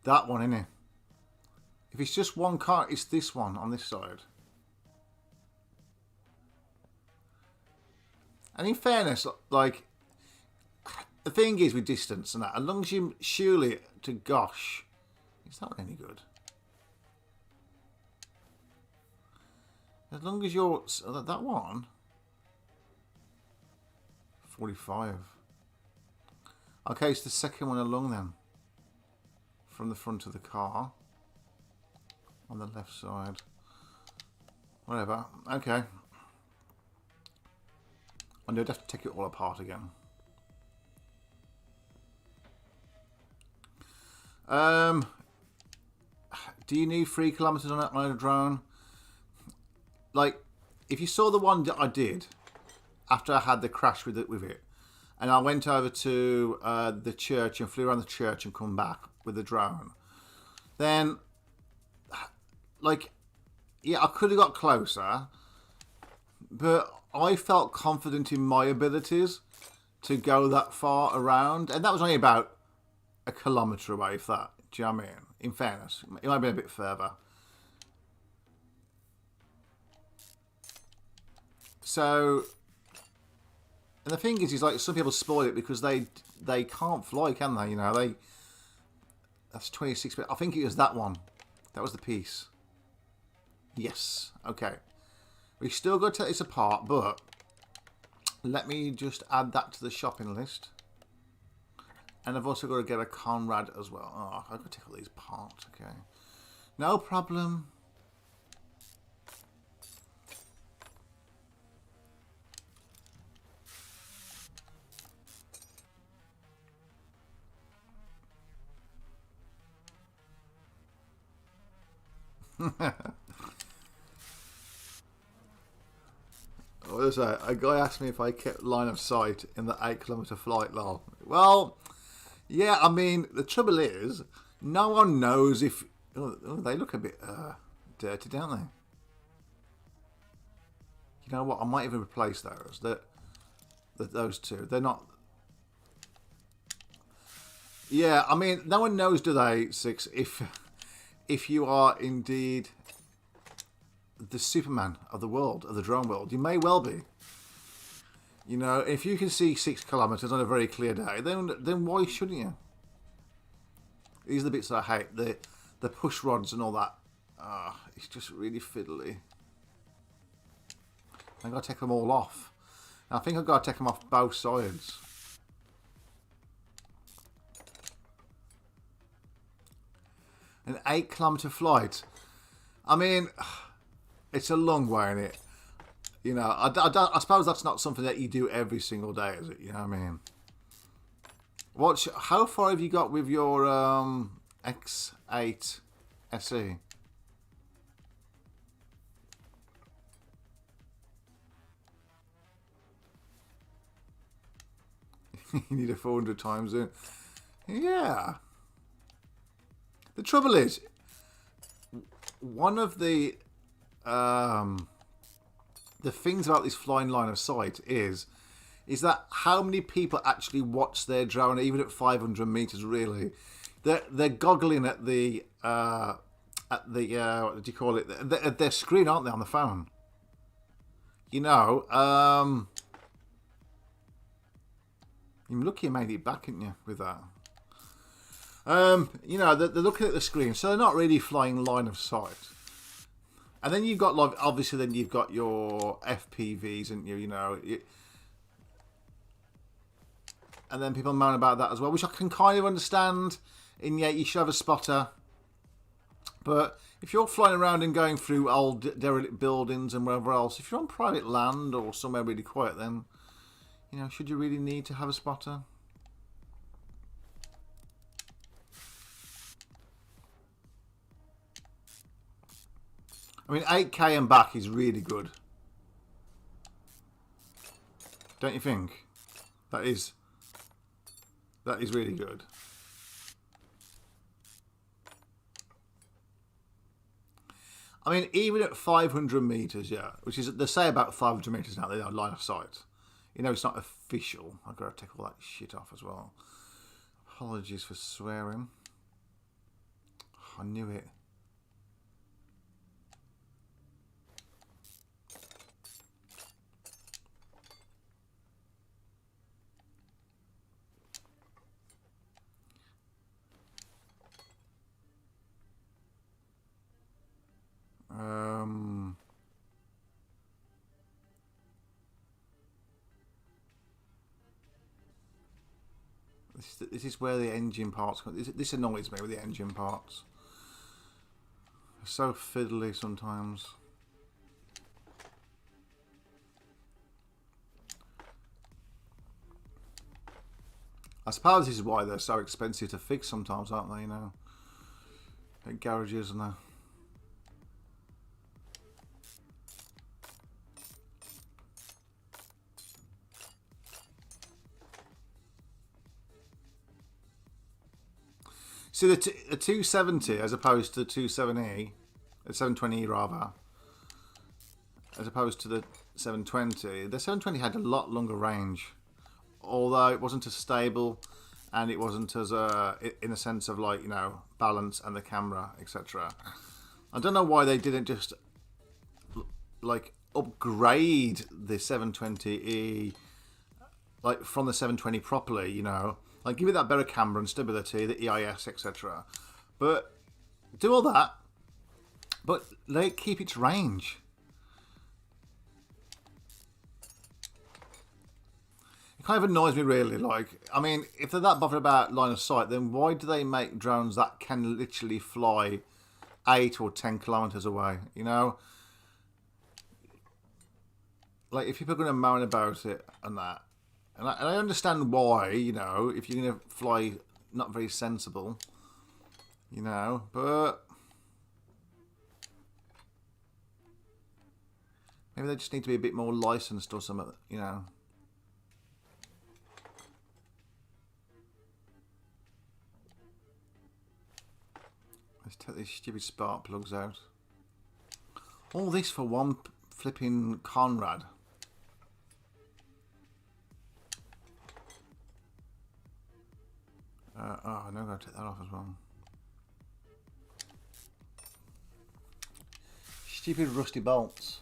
That one, innit? If it's just one car, it's this one on this side. And in fairness, like, the thing is with distance and that, as long as you surely it to gosh, is that any good? As long as you're that one, 45. Okay, it's the second one along then, from the front of the car, on the left side. Whatever. Okay. And you'd have to take it all apart again. Do you need 3 kilometers on a drone? Like, if you saw the one that I did after I had the crash with it, and I went over to the church and flew around the church and come back with the drone, then, like, yeah, I could have got closer, but I felt confident in my abilities to go that far around, and that was only about 1 kilometre away, if that. Do you know what I mean? In fairness, it might have been a bit further. So, and the thing is like, some people spoil it because they can't fly, can they? You know, that's 26. I think it was that one. That was the piece. Yes. Okay. We still got to take this apart, but let me just add that to the shopping list. And I've also got to get a Conrad as well. Oh, I've got to take all these apart. Okay. No problem. A guy asked me if I kept line of sight in the 8 kilometre flight, lol. Well, yeah, I mean, the trouble is, no one knows if... Oh, they look a bit dirty, don't they? You know what? I might even replace those. Those two. They're not... Yeah, I mean, no one knows, do they, Six, if you are indeed the Superman of the world, of the drone world. You may well be. You know, if you can see 6 kilometres on a very clear day, then why shouldn't you? These are the bits that I hate. The push rods and all that. It's just really fiddly. I've got to take them all off. And I think I've got to take them off both sides. An 8 kilometre flight. I mean, it's a long way, innit? You know, I suppose that's not something that you do every single day, is it? You know what I mean? How far have you got with your X8 SE? You need a 400 times zoom. Yeah. The trouble is, one of the things about this flying line of sight is that how many people actually watch their drone, even at 500 meters. Really, they're goggling at the what do you call it? At their screen, aren't they, on the phone? You know, you're lucky you made it back, aren't you, with that? You know, they're looking at the screen, so they're not really flying line of sight. And then you've got, like, obviously, then you've got your FPVs, and you know, and then people moan about that as well, which I can kind of understand. And yeah, you should have a spotter, but if you're flying around and going through old derelict buildings and wherever else, if you're on private land or somewhere really quiet, then you know, should you really need to have a spotter? I mean, 8K and back is really good. Don't you think? That is really good. I mean, even at 500 meters, yeah, which is, they say about 500 meters now, they are line of sight. You know, it's not official. I've got to take all that shit off as well. Apologies for swearing. I knew it. This is where the engine parts come. This annoys me with the engine parts. They're so fiddly sometimes. I suppose this is why they're so expensive to fix sometimes, aren't they? You know, at garages and that. See, the 270 as opposed to the 27E, the 720E rather, as opposed to the 720. The 720 had a lot longer range, although it wasn't as stable, and it wasn't as in the sense of, like, you know, balance and the camera, etc. I don't know why they didn't just like upgrade the 720E like from the 720 properly, you know. Like, give it that better camera and stability, the EIS, etc. But do all that, but let it keep its range. It kind of annoys me, really. Like, I mean, if they're that bothered about line of sight, then why do they make drones that can literally fly 8 or 10 kilometers away? You know, like, if people are going to moan about it and that. And I understand why, you know, if you're going to fly not very sensible, you know, but maybe they just need to be a bit more licensed or something, you know. Let's take these stupid spark plugs out. All this for one flipping Conrad. Oh, I'm going to take that off as well. Stupid rusty bolts.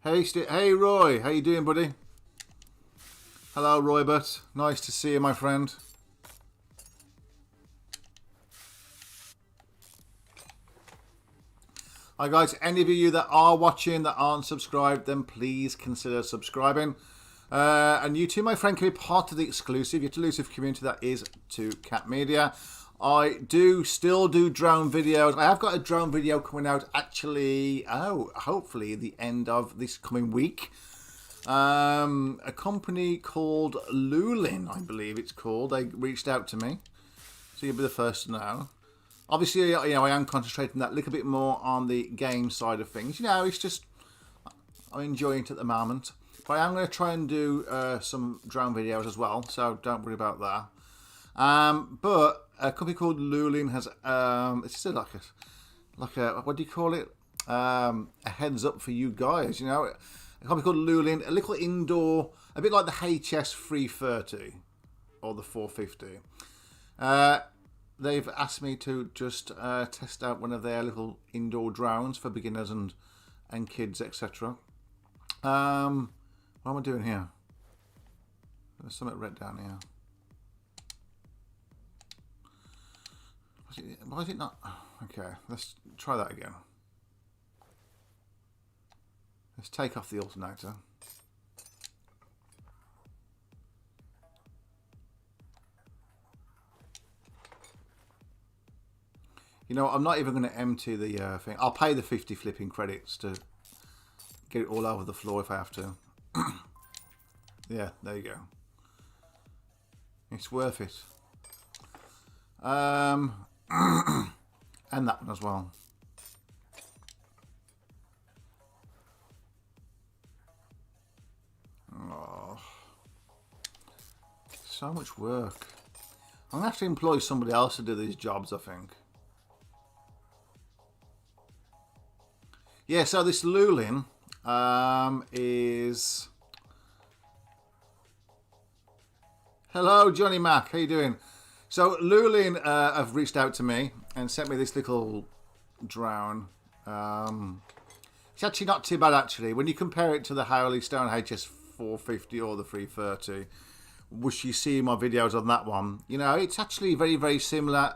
Hey Roy, how you doing, buddy? Hello, Roybert. Nice to see you, my friend. Hi guys, any of you that are watching that aren't subscribed, then please consider subscribing. And you too, my friend, can be part of the exclusive community that is 2Cat Media. I do still do drone videos. I have got a drone video coming out actually, hopefully the end of this coming week. A company called Lulin, I believe it's called. They reached out to me, so you'll be the first to know. Obviously, you know, I am concentrating that a little bit more on the game side of things. You know, it's just, I'm enjoying it at the moment. But I am going to try and do some drone videos as well, so don't worry about that. But a company called Lulin has, it's just like a, what do you call it? A heads up for you guys, you know. A company called Lulin, a little indoor, a bit like the HS 330 or the 450. They've asked me to just test out one of their little indoor drones for beginners and kids, etc. What am I doing here? There's something red down here. Why is it not? Okay, let's try that again. Let's take off the alternator. You know, I'm not even going to empty the thing. I'll pay the 50 flipping credits to get it all over the floor if I have to. Yeah, there you go. It's worth it. And that one as well. Oh, so much work. I'm going to have to employ somebody else to do these jobs, I think. Yeah, so this Lulin is... Hello, Johnny Mac. How you doing? So Lulin have reached out to me and sent me this little drone. It's actually not too bad, actually. When you compare it to the Howley Stone HS 450 or the 330, which you see in my videos on that one, you know, it's actually very, very similar.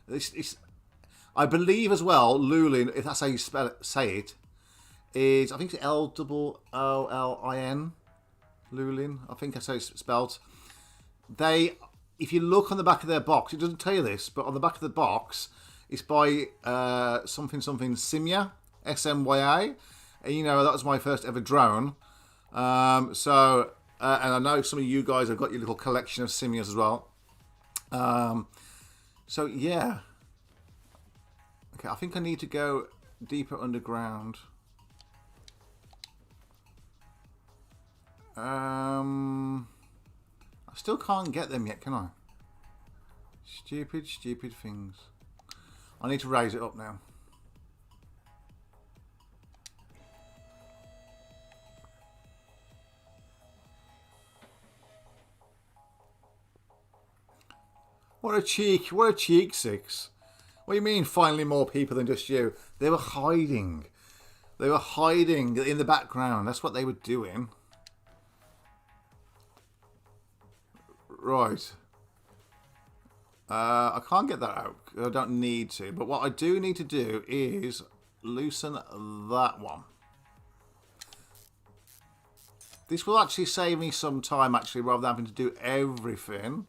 It's I believe as well, Lulin, if that's how you say it, is, I think it's L-O-O-L-I-N. Lulin, I think that's how it's spelled. They, if you look on the back of their box, it doesn't tell you this, but on the back of the box, it's by something Simya, S-M-Y-A. And, you know, that was my first ever drone. And I know some of you guys have got your little collection of Simyas as well. So, yeah. Okay, I think I need to go deeper underground. I still can't get them yet, can I? Stupid, stupid things. I need to raise it up now. What a cheek, Six. What do you mean, finally more people than just you? They were hiding. They were hiding in the background. That's what they were doing. Right. I can't get that out. I don't need to. But what I do need to do is loosen that one. This will actually save me some time, actually, rather than having to do everything.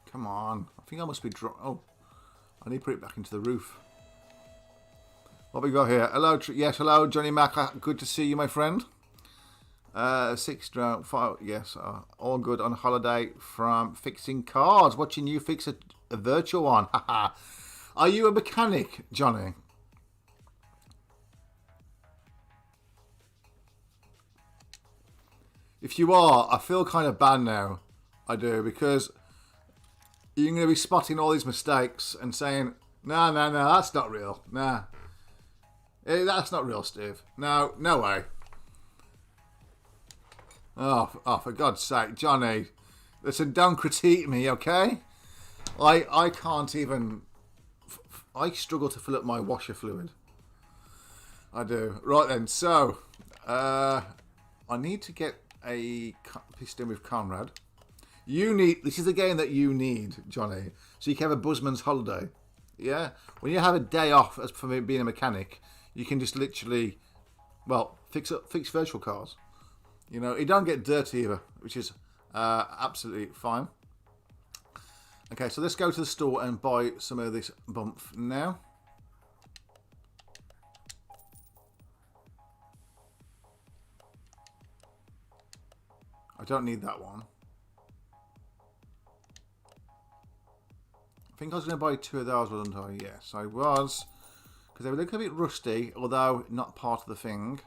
Come on. I think I must be... Oh, I need to put it back into the roof. What have we got here? Hello, yes, hello, Johnny Mac. Good to see you, my friend. 6 drone, 5, yes, all good on holiday from fixing cars. Watching you fix a virtual one. Are you a mechanic, Johnny? If you are, I feel kind of bad now. I do, because you're going to be spotting all these mistakes and saying, no, that's not real. Nah. Hey, that's not real, Steve. No way. Oh, for God's sake, Johnny. Listen, don't critique me, okay? I can't even... I struggle to fill up my washer fluid. I do. Right then, so... I need to get a piston with Conrad. You need... This is the game that you need, Johnny. So you can have a buzzman's holiday. Yeah? When you have a day off as for being a mechanic, you can just literally... Well, fix virtual cars. You know, it don't get dirty either, which is absolutely fine. Okay, so let's go to the store and buy some of this bump now. I don't need that one. I think I was going to buy 2 of those, wasn't I? Yes, I was. Because they were looking a bit rusty, although not part of the thing.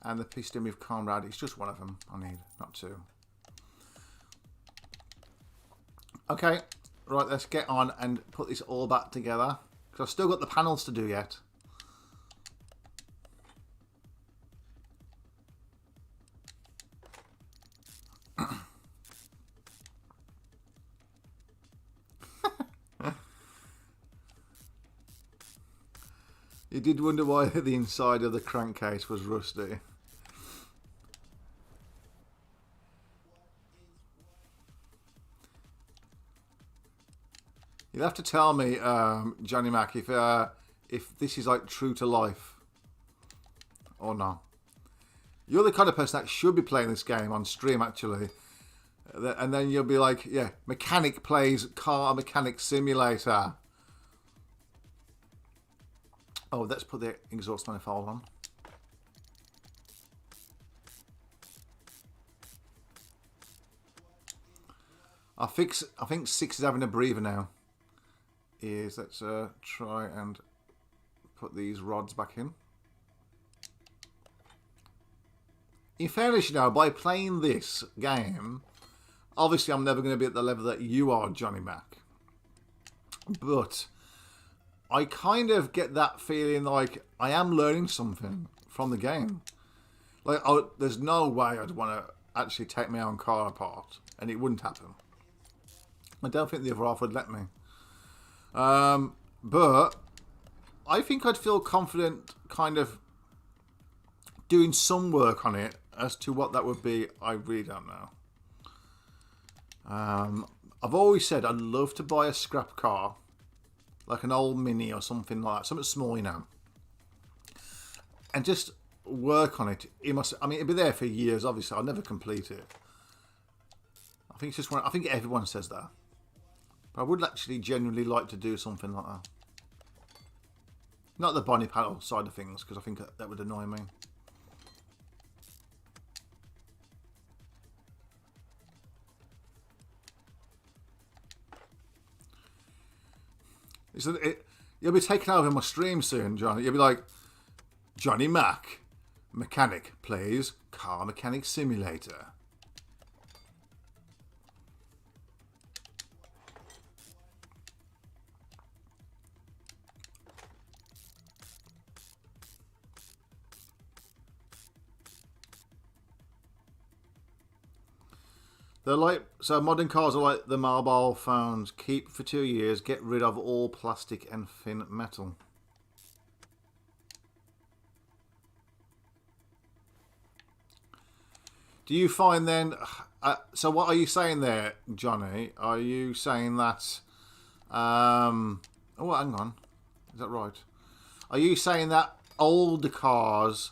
And the piston with Conrad, it's just one of them I need, not 2. Okay, right, let's get on and put this all back together. Because I've still got the panels to do yet. You did wonder why the inside of the crankcase was rusty. You'll have to tell me, Johnny Mac, if this is like true to life or not. You're the kind of person that should be playing this game on stream, actually. And then you'll be like, yeah, mechanic plays car mechanic simulator. Oh, let's put the exhaust manifold on. I think 6 is having a breather now. Let's try and put these rods back in. In fairness, you know, by playing this game, obviously I'm never going to be at the level that you are, Johnny Mac. But I kind of get that feeling like I am learning something from the game. Like, there's no way I'd want to actually take my own car apart, and it wouldn't happen. I don't think the other half would let me. But I think I'd feel confident kind of doing some work on it. As to what that would be, I really don't know. I've always said I'd love to buy a scrap car, like an old Mini or something like that, something small, you know, and just work on it. I mean, it'd be there for years. Obviously, I'll never complete it. I think it's just I think everyone says that, but I would actually genuinely like to do something like that. Not the body panel side of things, because I think that would annoy me. You'll be taking over my stream soon, Johnny. You'll be like, Johnny Mac, mechanic, plays car mechanic simulator. They're like, so modern cars are like the mobile phones. Keep for 2 years, get rid of all plastic and thin metal. Do you find then, so what are you saying there, Johnny? Are you saying that, oh, hang on, is that right? Are you saying that older cars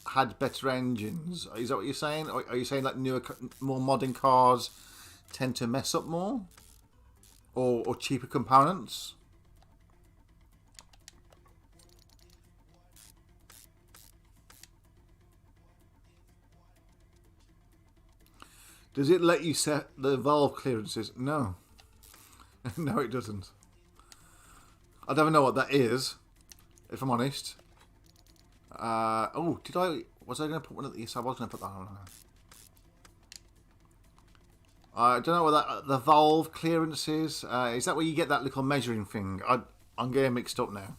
had better engines? Is that what you're saying? Or are you saying that newer, more modern cars tend to mess up more? Or cheaper components? Does it let you set the valve clearances? No. No, it doesn't. I don't know what that is, if I'm honest. Oh, was I going to put one of these? I was going to put that on. I don't know what the valve clearance is. Is that where you get that little measuring thing? I'm getting mixed up now.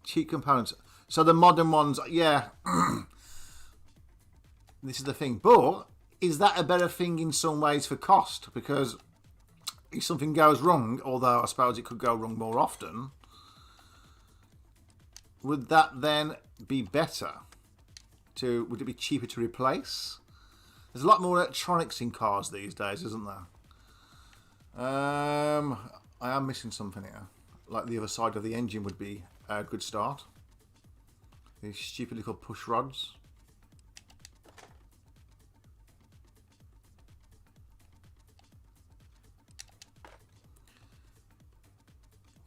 Cheap components. So the modern ones, yeah. This is the thing. But is that a better thing in some ways for cost? Because if something goes wrong, although I suppose it could go wrong more often, would that then be better? Would it be cheaper to replace? There's a lot more electronics in cars these days, isn't there? I am missing something here. Like the other side of the engine would be a good start. These stupid little push rods.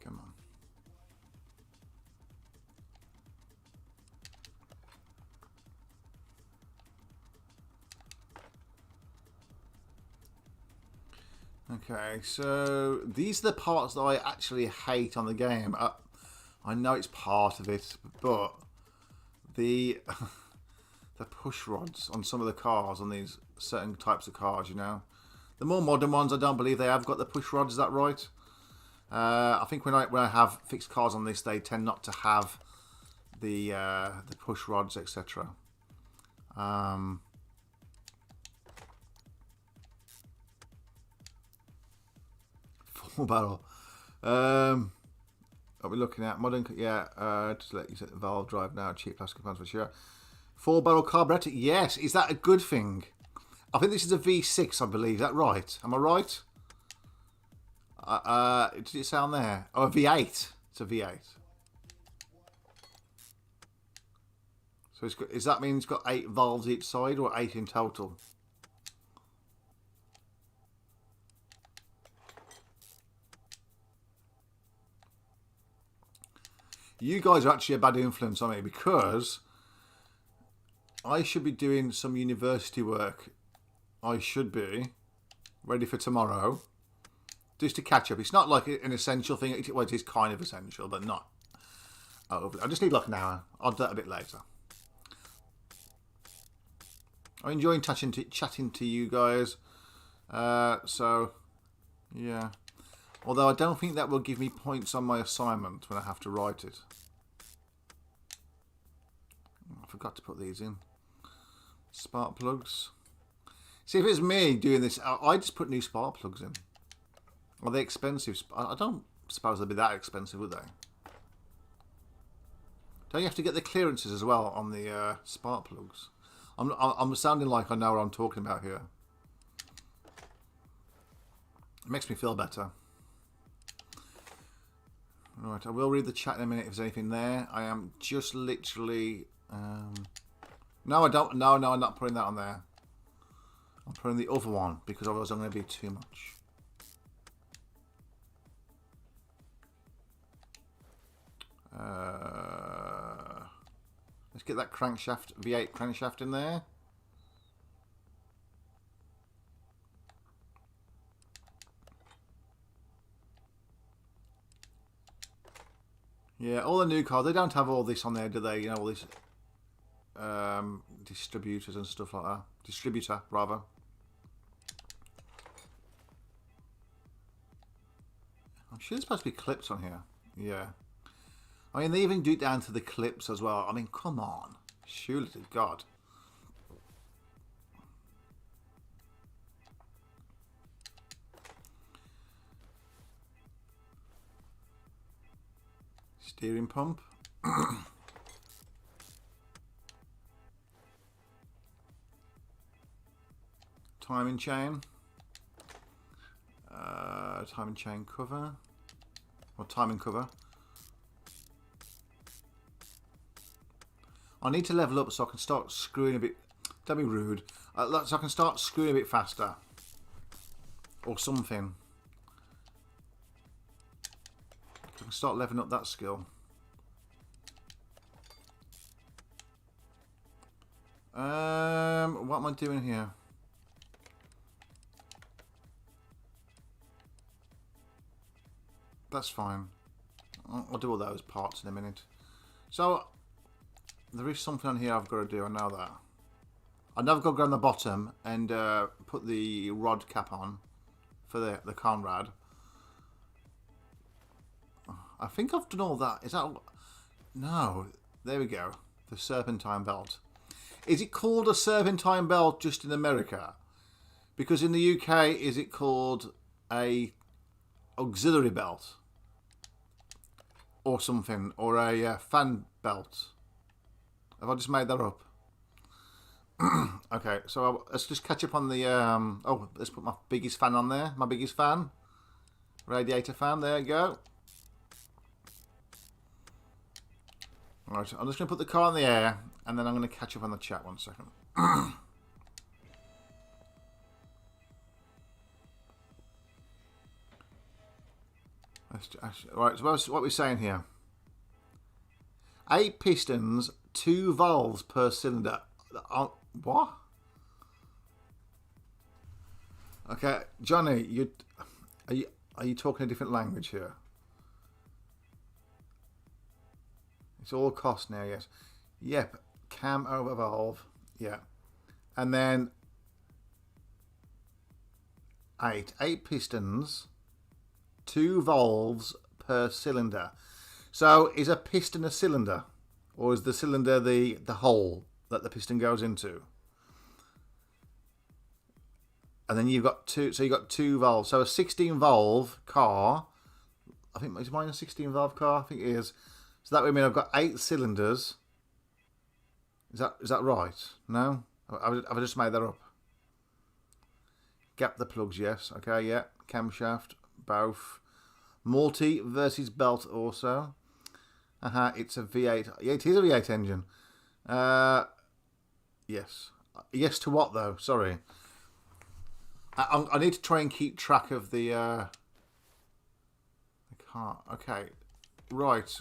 Come on. Okay, so these are the parts that I actually hate on the game. I know it's part of it, but the the push rods on some of the cars, on these certain types of cars, you know. The more modern ones, I don't believe they have got the push rods, is that right? I think when I have fixed cars on this, they tend not to have the push rods, etc. Full barrel. Are we looking at modern? Yeah, just let you set the valve drive now. Cheap plastic components for sure. 4-barrel carburetor. Yes, is that a good thing? I think this is a V6, I believe. Is that right? Am I right? Did it sound there? Oh, a V8. It's a V8. So does that mean it's got 8 valves each side, or 8 in total? You guys are actually a bad influence on me, because I should be doing some university work. I should be ready for tomorrow, just to catch up. It's not like an essential thing. Well, it is kind of essential, but not overly. I just need like an hour. I'll do that a bit later. I'm enjoying chatting to you guys. So, yeah. Although I don't think that will give me points on my assignment when I have to write it. I forgot to put these in. Spark plugs. See, if it's me doing this, I just put new spark plugs in. Are they expensive? I don't suppose they'll be that expensive, would they? Don't you have to get the clearances as well on the spark plugs? I'm sounding like I know what I'm talking about here. It makes me feel better. Right, I will read the chat in a minute if there's anything there. I am just literally... no, I don't. No, I'm not putting that on there. I'm putting the other one, because otherwise I'm going to be too much. Let's get that crankshaft, V8 crankshaft in there. Yeah, all the new cars, they don't have all this on there, do they? You know, all these distributors and stuff like that. Distributor, rather. I'm sure there's supposed to be clips on here. Yeah. I mean, they even do it down to the clips as well. I mean, come on. Surely to God. Steering pump. Timing chain. Timing chain cover. Or timing cover. I need to level up so I can start screwing a bit. Don't be rude. So I can start screwing a bit faster. Or something. So I can start leveling up that skill. What am I doing here? That's fine. I'll do all those parts in a minute. So, there is something on here I've got to do. I know that. I know I've got to go on the bottom and put the rod cap on for the Conrad. I think I've done all that. Is that... No. There we go. The serpentine belt. Is it called a serpentine belt just in America? Because in the UK, is it called a auxiliary belt? Or something. Or a fan belt? Have I just made that up? Okay, so let's just catch up on the... oh, let's put my biggest fan on there. My biggest fan. Radiator fan. There you go. Alright, I'm just going to put the car in the air, and then I'm going to catch up on the chat 1 second. Right, so what we're saying here. 8 pistons, 2 valves per cylinder. What? Okay, Johnny, are you talking a different language here? It's all cost now, yes. Yep, cam over valve, yeah. And then 8 pistons, 2 valves per cylinder. So is a piston a cylinder? Or is the cylinder the hole that the piston goes into? And then you've got 2, so you've got 2 valves. So a 16 valve car, I think, is mine a 16 valve car? I think it is. So that would mean I've got 8 cylinders. Is that right? No? I've just made that up. Gap the plugs, yes. Okay, yeah. Camshaft, both. Multi versus belt also. It's a V8. Yeah, it is a V8 engine. Yes. Yes to what though? Sorry. I need to try and keep track of the... I can't. Okay. Right.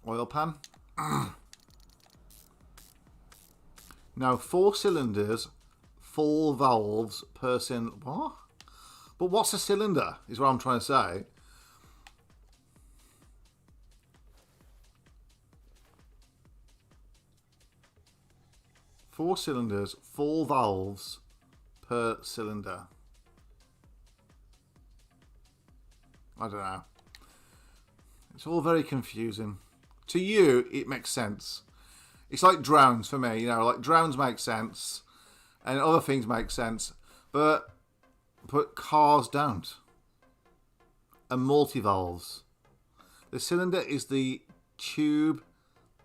Oil pan. Now, 4 cylinders, 4 valves per cylinder. What? But what's a cylinder, is what I'm trying to say. Four cylinders, 4 valves per cylinder. I don't know. It's all very confusing. To you, it makes sense. It's like drones for me, you know, like drones make sense and other things make sense, but cars don't. And multivalves. The cylinder is the tube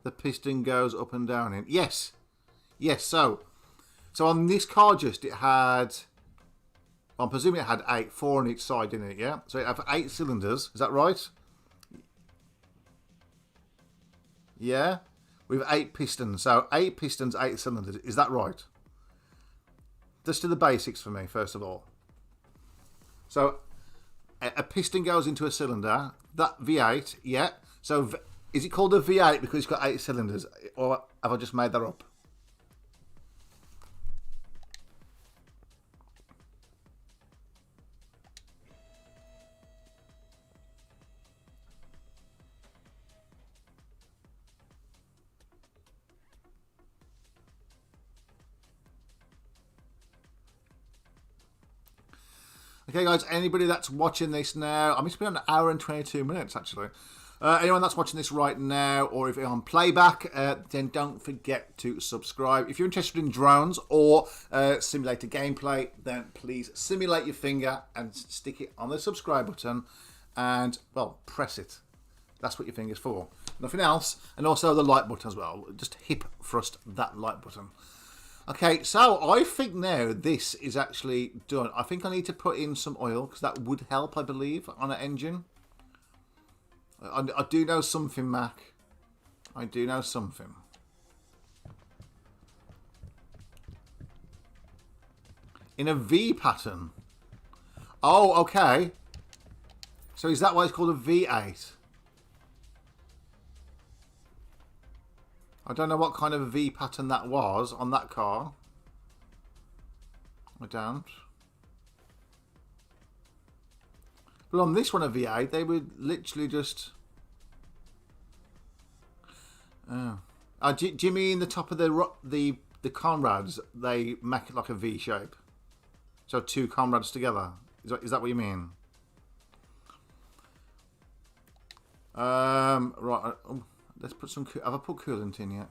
the piston goes up and down in. Yes. Yes, so on this car just it had, I'm presuming it had 8, 4 on each side, didn't it? Yeah? So it had 8 cylinders, is that right? Yeah? With 8 pistons. So 8 pistons, 8 cylinders. Is that right? Just do the basics for me, first of all. So a piston goes into a cylinder. That V8, yeah. So is it called a V8 because it's got 8 cylinders? Or have I just made that up? Okay, guys, anybody that's watching this now, I'm just been on an hour and 22 minutes, actually. Anyone that's watching this right now, or if you're on playback, then don't forget to subscribe. If you're interested in drones or simulator gameplay, then please simulate your finger and stick it on the subscribe button and, well, press it. That's what your finger's for. Nothing else. And also the like button as well. Just hip thrust that like button. Okay, so I think now this is actually done. I think I need to put in some oil because that would help, I believe, on an engine. I do know something, Mac. I do know something. In a V pattern. Oh, okay. So is that why it's called a V8? I don't know what kind of a V pattern that was on that car. I don't. But on this one, a V8, they would literally just... Oh. Do you mean the top of the comrades, they make it like a V shape? So 2 comrades together? Is that what you mean? Right. Let's put some... Have I put coolant in yet?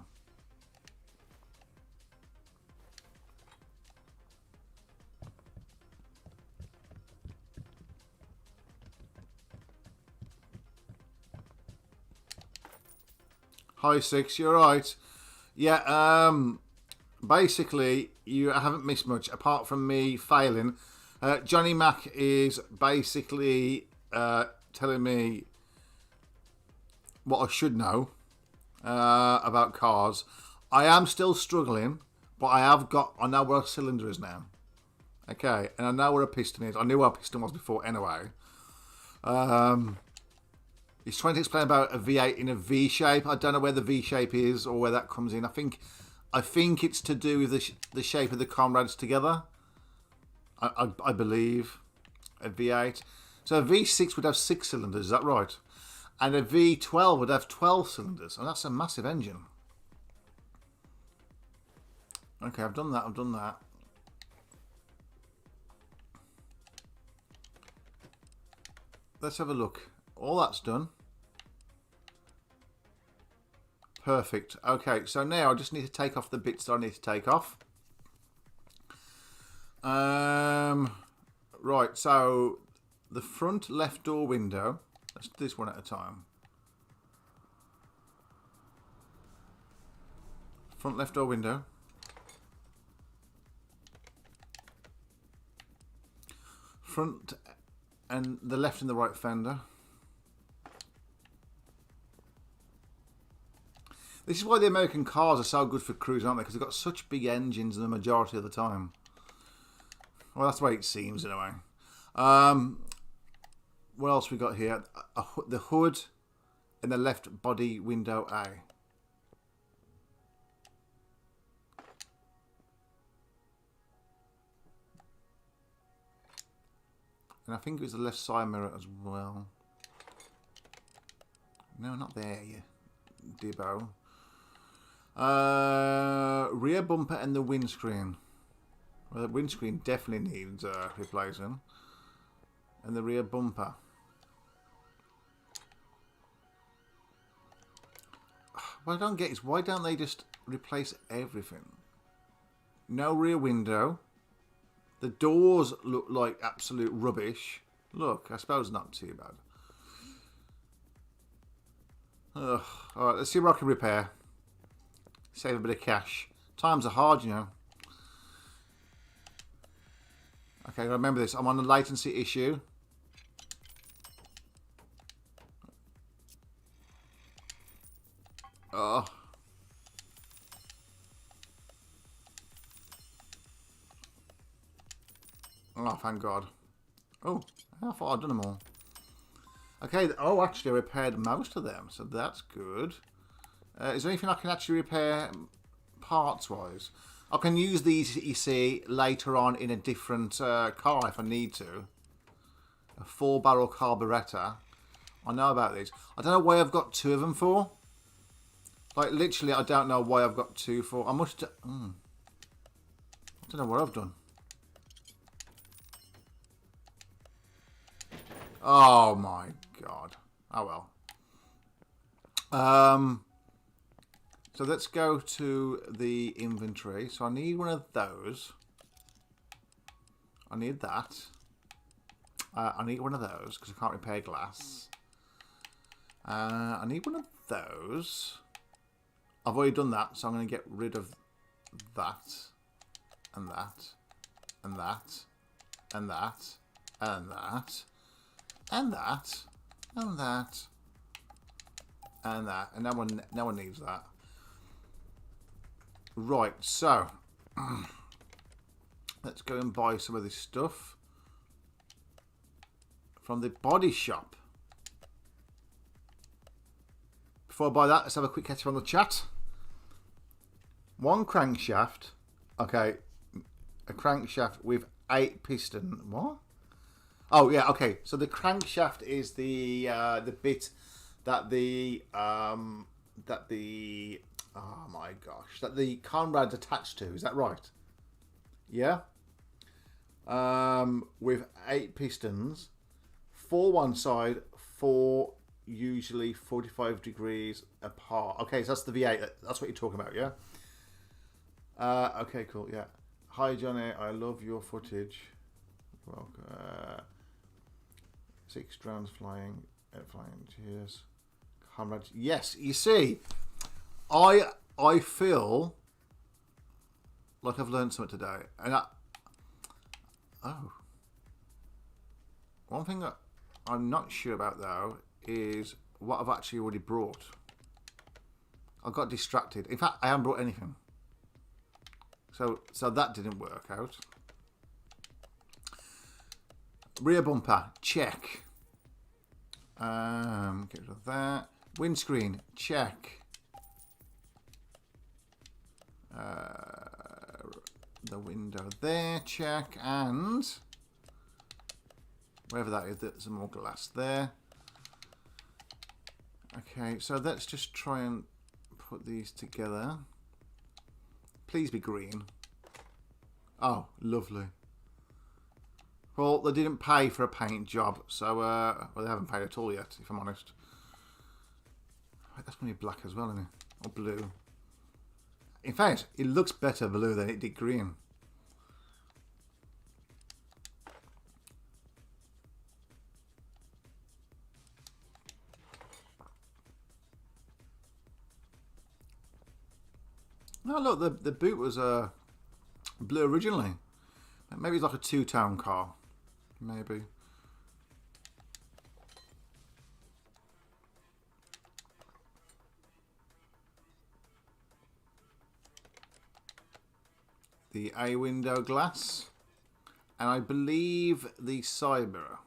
Hi, 6. You're right. Yeah, basically, you haven't missed much, apart from me failing. Johnny Mac is basically telling me what I should know about cars. I am still struggling, but I know where a cylinder is now. Okay, and I know where a piston is. I knew where a piston was before anyway. He's trying to explain about a V8 in a V shape. I don't know where the V shape is or where that comes in. I think it's to do with the shape of the comrades together. I believe a V8. So a V6 would have 6 cylinders. Is that right? And a V12 would have 12 cylinders. And that's a massive engine. Okay, I've done that. Let's have a look. All that's done. Perfect. Okay, so now I just need to take off the bits that I need to take off. Right, so the front left door window. Let's do this one at a time. Front left door window. Front and the left and the right fender. This is why the American cars are so good for cruising, aren't they? Because they've got such big engines the majority of the time. Well, that's the way it seems, anyway. What else we got here? The hood and the left body window A. And I think it was the left side mirror as well. No, not there, you dibbo. Rear bumper and the windscreen. Well, the windscreen definitely needs replacing. And the rear bumper. What I don't get is why don't they just replace everything? No rear window. The doors look like absolute rubbish. Look, I suppose not too bad. Ugh. Alright, let's see what I can repair. Save a bit of cash. Times are hard, you know. Okay, remember this. I'm on a latency issue. Oh. Oh, thank God. Oh, I thought I'd done them all. Okay, oh, actually I repaired most of them, so that's good. Is there anything I can actually repair parts-wise? I can use these, you see, later on in a different car if I need to. A 4-barrel carburettor. I know about these. I don't know why I've got 2 of them for. Like, literally, I don't know why I've got 2 for. I must... I don't know what I've done. Oh, my God. Oh, well. So let's go to the inventory. So I need one of those. I need that. I need one of those because I can't repair glass. I need one of those. I've already done that, so I'm going to get rid of that. And that. And that. And that. And that. And that. And that. And that. And no one needs that. Right, so let's go and buy some of this stuff from the body shop. Before I buy that, let's have a quick catch up on the chat. 1 crankshaft. Okay, a crankshaft with 8 piston. What? Oh yeah, okay. So the crankshaft is the bit that the oh my gosh, that the Conrad's attached to. Is that right? Yeah. With 8 pistons, 4 one side, 4 usually 45 degrees apart. Okay, so that's the V8. That's what you're talking about, yeah? Okay, cool, yeah. Hi, Johnny. I love your footage. Welcome. 6 drones flying. Cheers. Comrades. Yes, you see, I feel like I've learned something today. And one thing that I'm not sure about, though, is what I've actually already brought. I got distracted. In fact, I haven't brought anything. So that didn't work out. Rear bumper, check. Get rid of that. Windscreen, check. The window there, check. And wherever that is, there's some more glass there. Okay, so let's just try and put these together. Please be green. Oh, lovely. Well, they didn't pay for a paint job, so well, they haven't paid at all yet, if I'm honest. That's going to be black as well, isn't it? Or blue. In fact, it looks better blue than it did green. Oh look, the boot was blue originally. Maybe it's like a two-tone car. Maybe. The A window glass. And I believe the side mirror.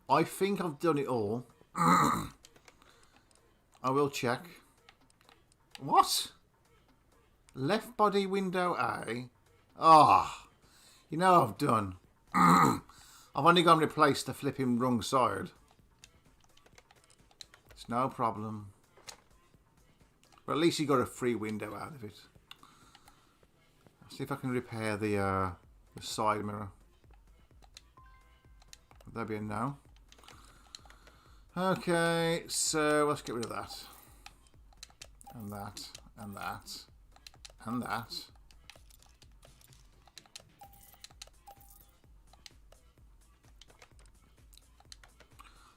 I think I've done it all. I will check. What? Left body window A. Ah, you know I've done. I've only gone and replaced the flipping wrong side. It's no problem. But at least you got a free window out of it. I'll see if I can repair the side mirror. Would that be a no? Okay, so let's get rid of that. And that, and that, and that.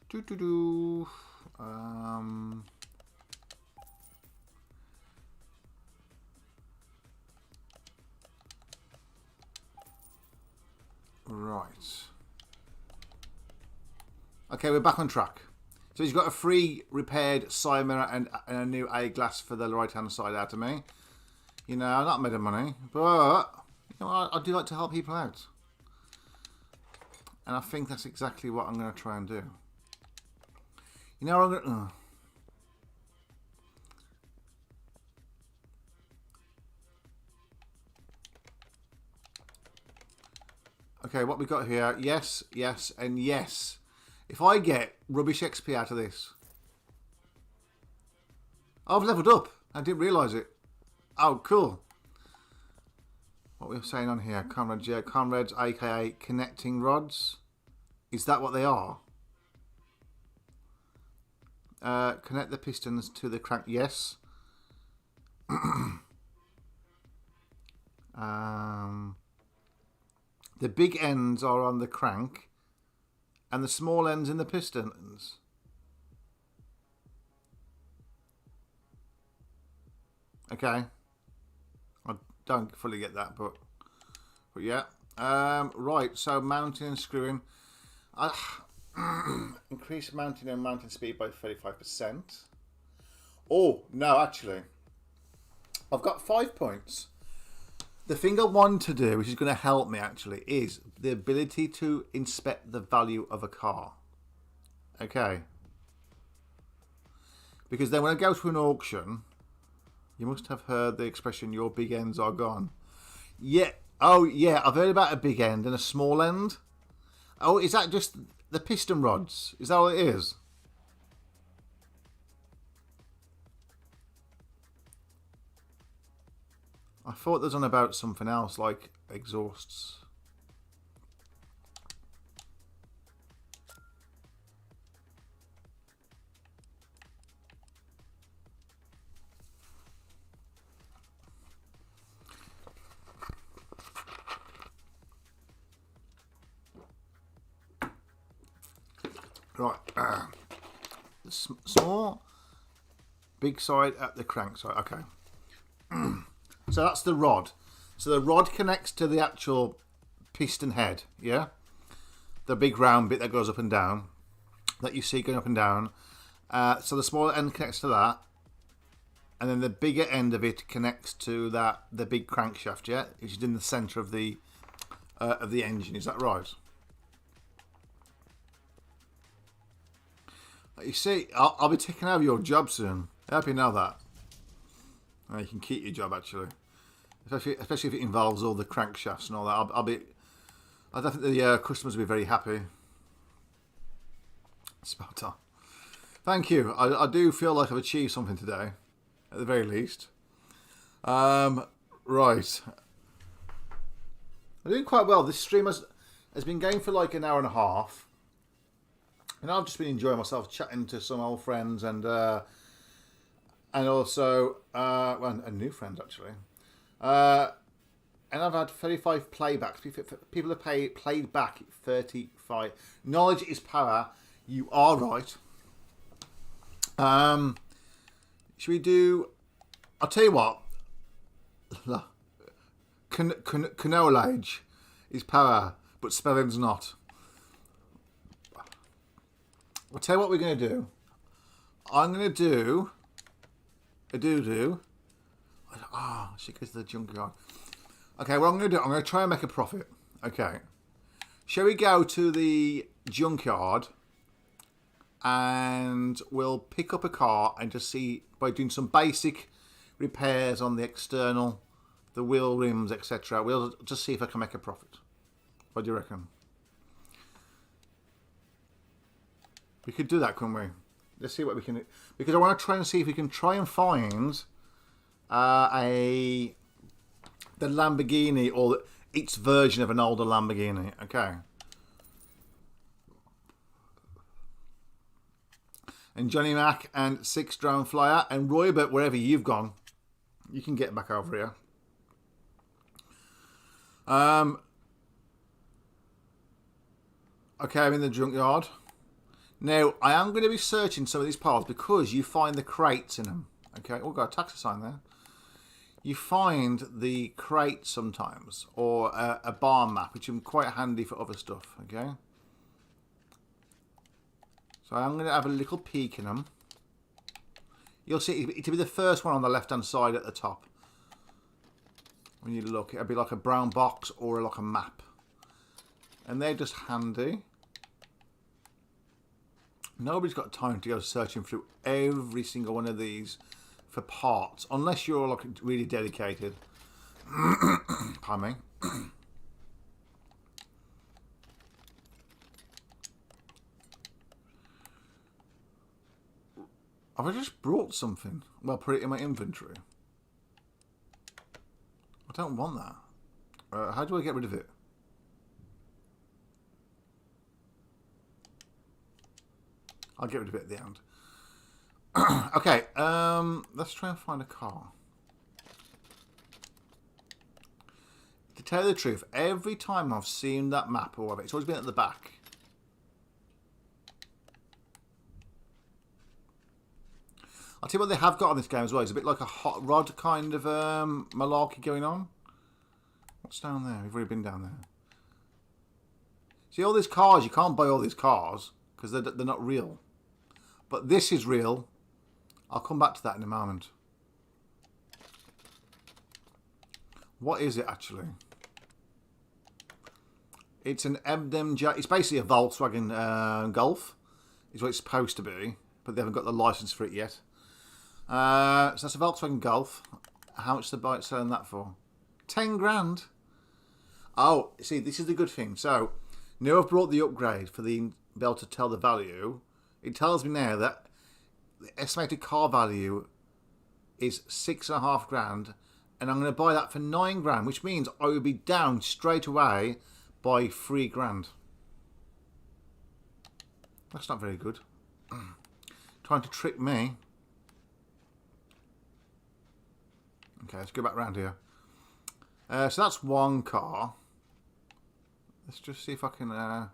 Doo-doo-doo. Right. Okay, we're back on track. So he's got a free repaired side mirror and a new A glass for the right hand side out of me. You know, I'm not made of money, but you know, I do like to help people out. And I think that's exactly what I'm going to try and do. You know, I'm going to... Okay, what we got here? Yes, yes, and yes. If I get rubbish XP out of this, I've leveled up. I didn't realise it. Oh, cool. What we're saying on here, comrades, yeah, comrades, aka connecting rods. Is that what they are? Connect the pistons to the crank. Yes. The big ends are on the crank, and the small ends in the pistons. Okay. I don't fully get that, but yeah. Right, so mounting and screwing. Increase mounting and mounting speed by 35%. Oh, no, actually. I've got 5 points. The thing I want to do, which is going to help me actually, is the ability to inspect the value of a car. Okay. Because then when I go to an auction, you must have heard the expression, your big ends are gone. Yeah. Oh, yeah. I've heard about a big end and a small end. Oh, is that just the piston rods? Is that all it is? I thought there was on about something else, like exhausts. Right. The small, big side at the crank side. Okay. So that's the rod. So the rod connects to the actual piston head, yeah? The big round bit that goes up and down, that you see going up and down. So the smaller end connects to that, and then the bigger end of it connects to that, the big crankshaft, yeah? Which is in the centre of the engine, is that right? You see, I'll be taking over your job soon. I hope you know that. You can keep your job actually, especially if it involves all the crankshafts and all that. I don't think the customers will be very happy. Spot on. Thank you. I do feel like I've achieved something today, at the very least. Right. I'm doing quite well. This stream has been going for like an hour and a half. And I've just been enjoying myself chatting to some old friends and also well, a new friend actually. And I've had 35 playbacks. People have played back 35. Knowledge is power. You are right. Should we do... I'll tell you what. Knowledge is power, but spelling's not. I'll tell you what we're going to do. I'm going to do a doo-doo. Ah, she goes to the junkyard. Okay, what I'm going to do, I'm going to try and make a profit. Okay. Shall we go to the junkyard and we'll pick up a car and just see, by doing some basic repairs on the external, the wheel rims, etc. We'll just see if I can make a profit. What do you reckon? We could do that, couldn't we? Let's see what we can do. Because I want to try and see if we can try and find the Lamborghini, or its version of an older Lamborghini. Okay. And Johnny Mac and Six Drone Flyer and Roybert, wherever you've gone, you can get back over here. Okay, I'm in the junkyard. Now, I am going to be searching some of these parts because you find the crates in them. Okay, oh, got a taxi sign there. You find the crates sometimes, or a bar map, which is quite handy for other stuff. Okay. So I'm going to have a little peek in them. You'll see it'll be the first one on the left-hand side at the top. When you look, it'll be like a brown box or like a map. And they're just handy. Nobody's got time to go searching through every single one of these for parts, unless you're like really dedicated. Pardon me. Have I just brought something? Well, put it in my inventory. I don't want that. How do I get rid of it? I'll get rid of it at the end. Okay, let's try and find a car. To tell you the truth, every time I've seen that map or whatever, it's always been at the back. I'll tell you what they have got on this game as well. It's a bit like a hot rod kind of malarkey going on. What's down there? We've already been down there. See, all these cars, you can't buy all these cars because they're not real. But this is real. I'll come back to that in a moment. What is it actually? It's an MJ. It's basically a Volkswagen Golf. Is what it's supposed to be, but they haven't got the license for it yet. So that's a Volkswagen Golf. How much is the bike selling that for? 10 grand. Oh, see, this is the good thing. So now I've brought the upgrade for the be able to tell the value. It tells me now that the estimated car value is 6.5 grand, and I'm going to buy that for 9 grand, which means I will be down straight away by 3 grand. That's not very good. Trying to trick me. Okay, let's go back round here. So that's one car. Let's just see if I can...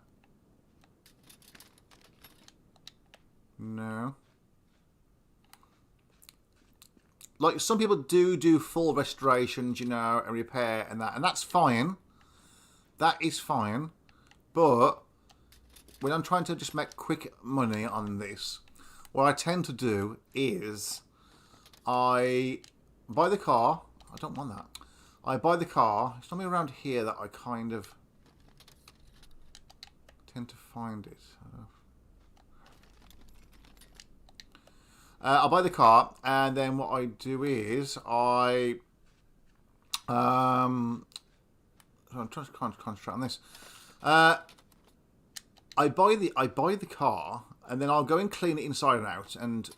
No. Like, some people do full restorations, you know, and repair and that. And that's fine. That is fine. But when I'm trying to just make quick money on this, what I tend to do is I buy the car. I don't want that. I buy the car. It's something around here that I kind of tend to find it. I'll buy the car, and then what I do is I'm trying to concentrate on this. I buy the car, and then I'll go and clean it inside and out, and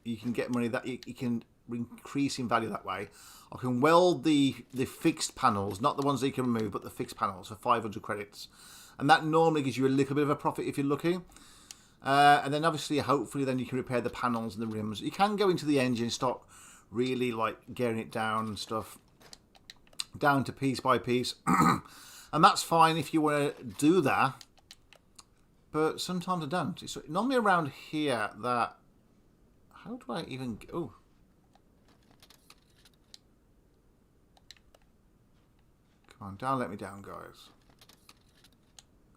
you can get money that you can increase in value that way. I can weld the fixed panels, not the ones that you can remove, but the fixed panels for 500 credits, and that normally gives you a little bit of a profit if you're lucky. And then obviously, hopefully, then you can repair the panels and the rims. You can go into the engine, start really like gearing it down and stuff, down to piece by piece, and that's fine if you want to do that. but sometimes I don't. It's normally around here that... How do I even... Oh. Come on, don't let me down, guys.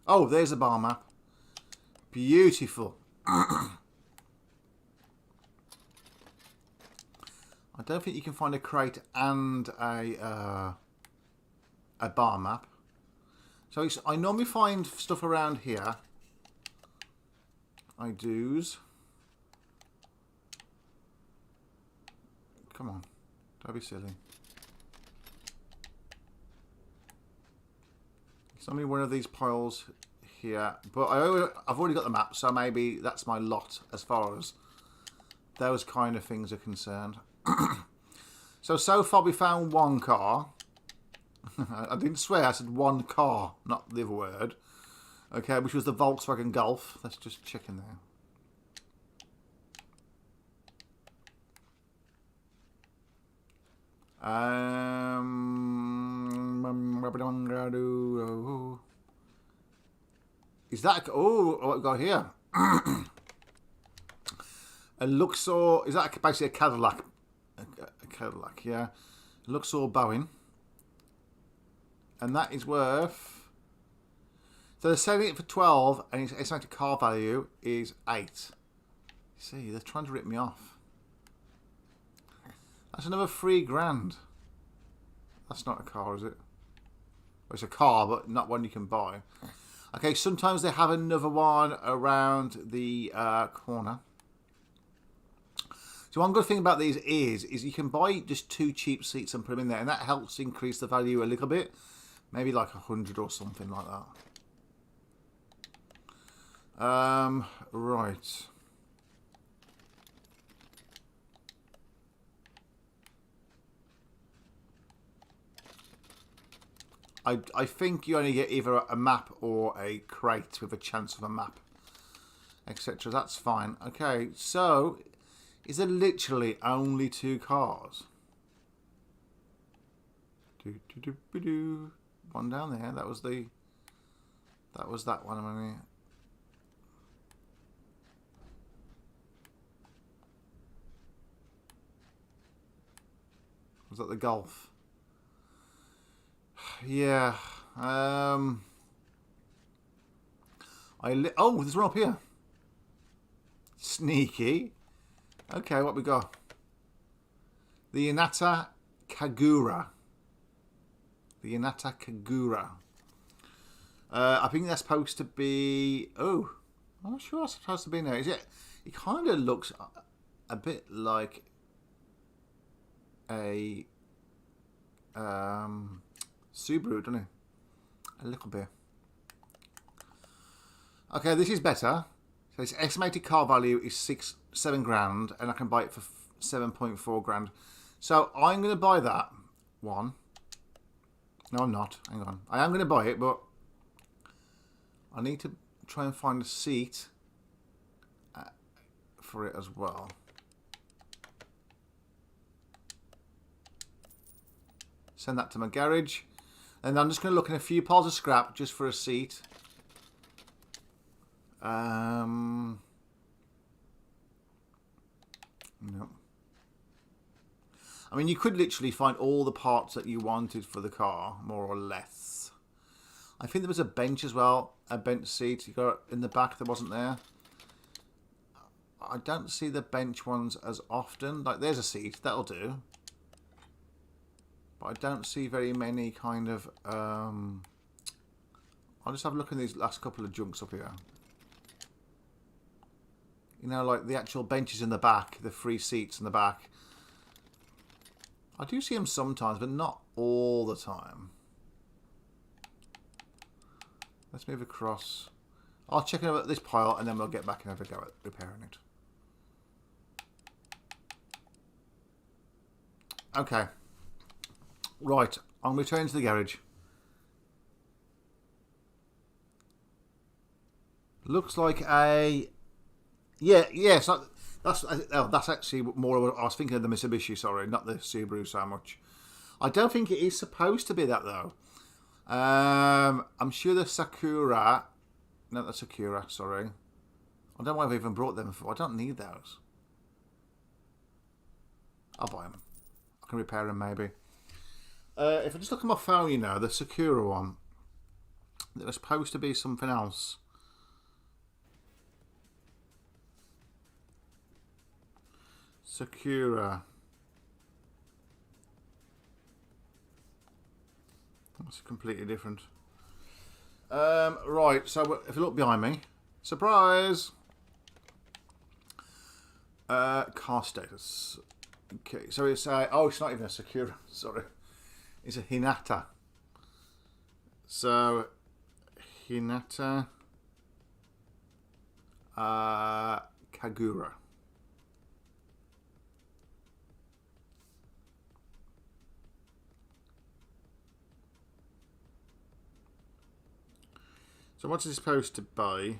Oh, there's a bar map. Beautiful. I don't think you can find a crate and a bar map. So I normally find stuff around here. I do's. Come on, don't be silly. It's only one of these piles here, but I've already got the map, so maybe that's my lot as far as those kind of things are concerned. So far we found one car. I didn't swear, I said one car, not the other word. Okay, which was the Volkswagen Golf. Let's just check in there. Is that... Oh, what we got here? A Luxor... Is that basically a Cadillac? A Cadillac, yeah. Luxor Bowen. And that is worth... So they're selling it for 12, and its estimated car value is 8. See, they're trying to rip me off. That's another $3,000. That's not a car, is it? Well, it's a car, but not one you can buy. Okay, sometimes they have another one around the corner. So one good thing about these is you can buy just 2 cheap seats and put them in there, and that helps increase the value a little bit. Maybe like 100 or something like that. Right. I think you only get either a map or a crate with a chance of a map, etc. That's fine. Okay, so is there literally only 2 cars? One down there. That was that one. I mean, was that the Golf? Yeah. Oh, there's one up here. Sneaky. Okay, what we got? The Inata Kagura. The Inata Kagura. I think that's supposed to be... Oh, I'm not sure that's supposed to be now. Is it? It kind of looks a bit like a Subaru, doesn't it? A little bit. Okay, this is better. So its estimated car value is $7,000, and I can buy it for $7.4 grand. So I'm going to buy that one. No, I'm not. Hang on. I am going to buy it, but I need to try and find a seat for it as well. Send that to my garage. And I'm just going to look in a few piles of scrap just for a seat. No. I mean, you could literally find all the parts that you wanted for the car, more or less. I think there was a bench as well, a bench seat you got in the back that wasn't there. I don't see the bench ones as often. Like, there's a seat, that'll do. But I don't see very many kind of... I'll just have a look at these last couple of junks up here. You know, like the actual benches in the back, the 3 seats in the back. I do see them sometimes, but not all the time. Let's move across. I'll check out this pile, and then we'll get back and have a go at repairing it. Okay. Right, I'm returning to the garage. Looks like a... Yeah, so that's actually more what I was thinking of the Mitsubishi, sorry, not the Subaru so much. I don't think it is supposed to be that, though. I'm sure the Sakura... No, that's Sakura, sorry. I don't know why I've even brought them for. I don't need those. I'll buy them. I can repair them maybe. If I just look at my phone, you know, the Sakura one, there was supposed to be something else. Sakura. That's completely different. Right, so if you look behind me, surprise! Car status. Okay, so it's oh, it's not even a Sakura. Sorry, it's a Hinata. So Hinata Kagura. So what's it supposed to buy?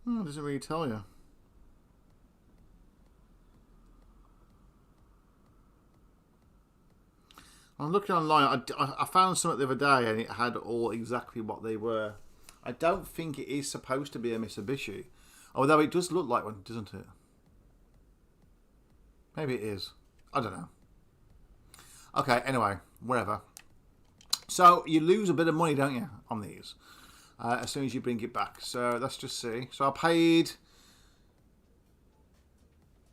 Oh, it doesn't really tell you. I'm looking online. I found something the other day and it had all exactly what they were. I don't think it is supposed to be a Mitsubishi. Although it does look like one, doesn't it? Maybe it is. I don't know. Okay, anyway, whatever. So you lose a bit of money, don't you, on these? As soon as you bring it back. So let's just see. So I paid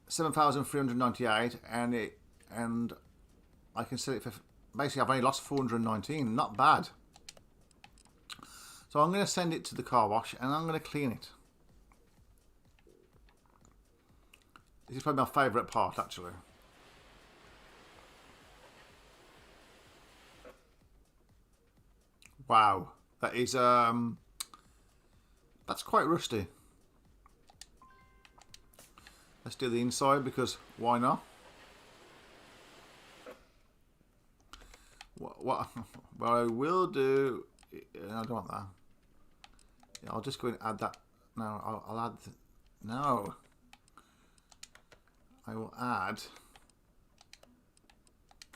7,398, and I can sell it for basically I've only lost 419. Not bad. So I'm going to send it to the car wash and I'm going to clean it. This is probably my favourite part, actually. Wow, that is that's quite rusty. Let's do the inside because why not? What I will do, I don't want that. Yeah, I'll just go and add that. No, I'll add. No, I will add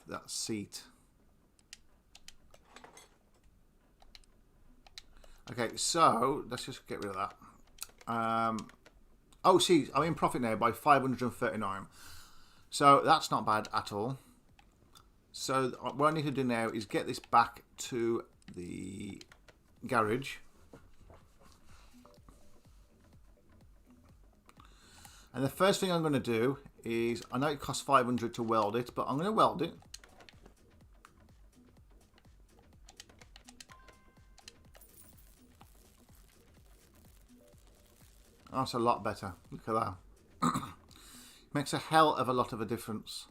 that seat. Okay, so let's just get rid of that. Oh, see, I'm in profit now by 539. So that's not bad at all. So what I need to do now is get this back to the garage. And the first thing I'm going to do is, I know it costs 500 to weld it, but I'm going to weld it. That's a lot better. Look at that. Makes a hell of a lot of a difference.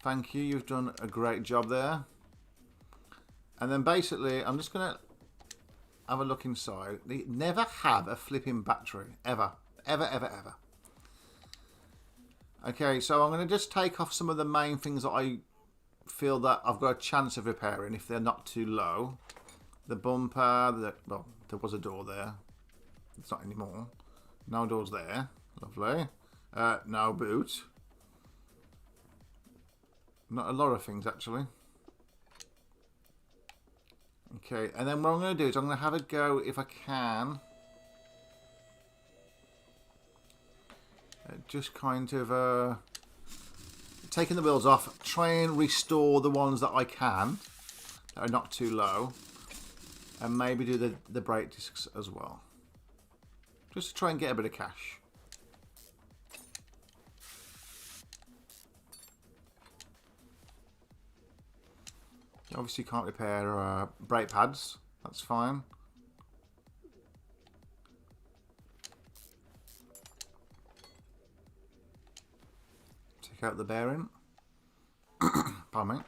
Thank you. You've done a great job there. And then basically, I'm just going to have a look inside. They never have a flipping battery. Ever. Ever, ever, ever. Okay, so I'm going to just take off some of the main things that I feel that I've got a chance of repairing if they're not too low. The bumper, well, there was a door there. It's not anymore. No doors there. Lovely. No boot. Not a lot of things, actually. Okay, and then what I'm going to do is I'm going to have a go, if I can. Just kind of taking the wheels off. Try and restore the ones that I can. That are not too low. And maybe do the brake discs as well. Just to try and get a bit of cash. You obviously can't repair brake pads. That's fine. Take out the bearing. Pardon me.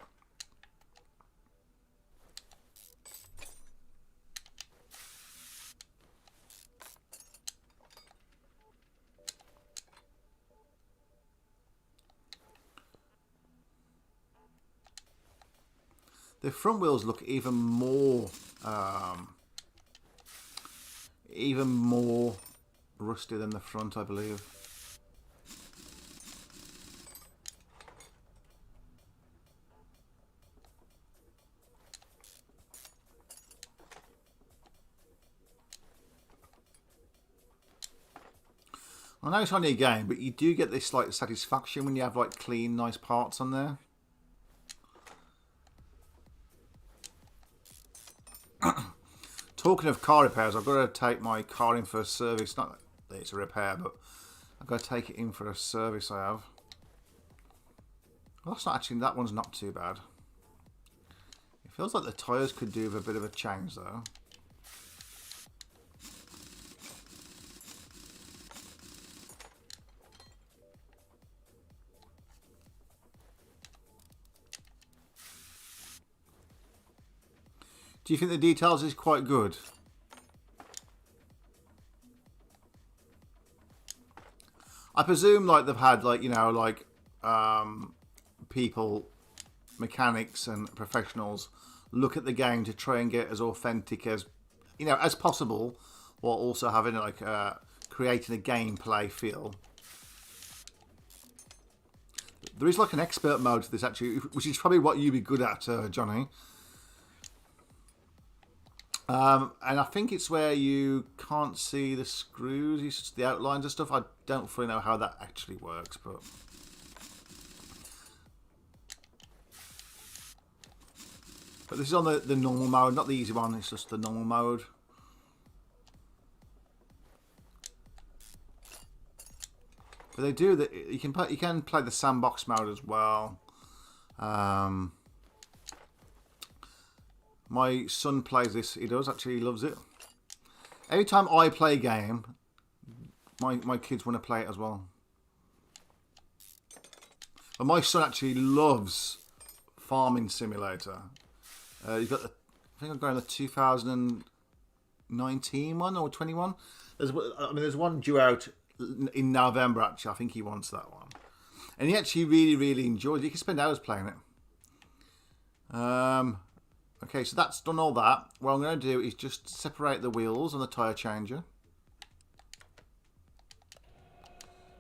The front wheels look even more rusty than the front, I believe. I know it's only a game, but you do get this like satisfaction when you have like clean, nice parts on there. Talking of car repairs, I've got to take my car in for a service. Not that it's a repair, but I've got to take it in for a service I have. Well, that's not actually, that one's not too bad. It feels like the tyres could do with a bit of a change though. Do you think the details is quite good? I presume like they've had like, you know, like people, mechanics and professionals look at the game to try and get as authentic as, you know, as possible, while also having like creating a gameplay feel. There is like an expert mode to this actually, which is probably what you'd be good at, Johnny. And I think it's where you can't see the screws, it's just the outlines and stuff. I don't fully know how that actually works, but this is on the normal mode, not the easy one. It's just the normal mode. But they do that. You can play the sandbox mode as well. My son plays this. He does actually. He loves it. Every time I play a game, my kids want to play it as well. But my son actually loves Farming Simulator. You've got the, I think I'm going to the 2019 one or 21. There's one due out in November actually. I think he wants that one, and he actually really enjoys it. You can spend hours playing it. Okay, so that's done all that. What I'm going to do is just separate the wheels on the tyre changer.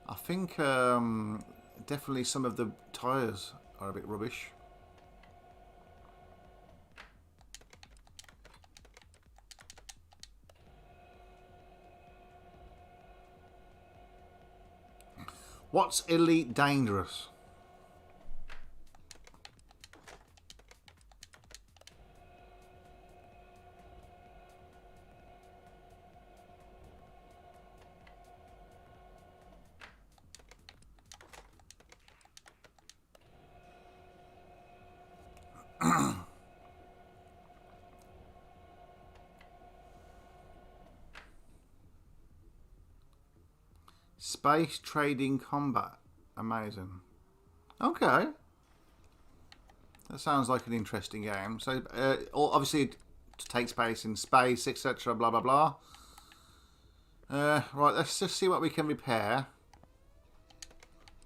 I think definitely some of the tyres are a bit rubbish. What's Elite Dangerous? Space Trading Combat. Amazing. Okay. That sounds like an interesting game. So, obviously, to take space in space, etc. Blah, blah, blah. Right, let's just see what we can repair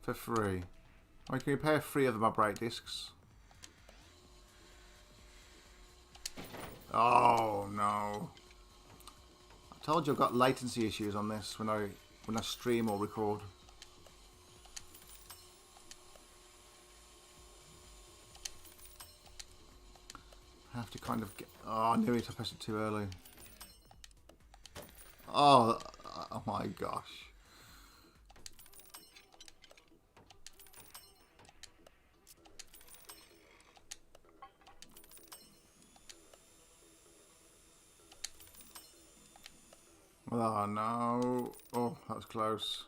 for free. We can repair 3 of my brake discs. Oh, no. I told you I've got latency issues on this when I stream or record. I have to kind of get... Oh, I knew it. I pressed it too early. Oh my gosh. Oh no. Oh, that was close.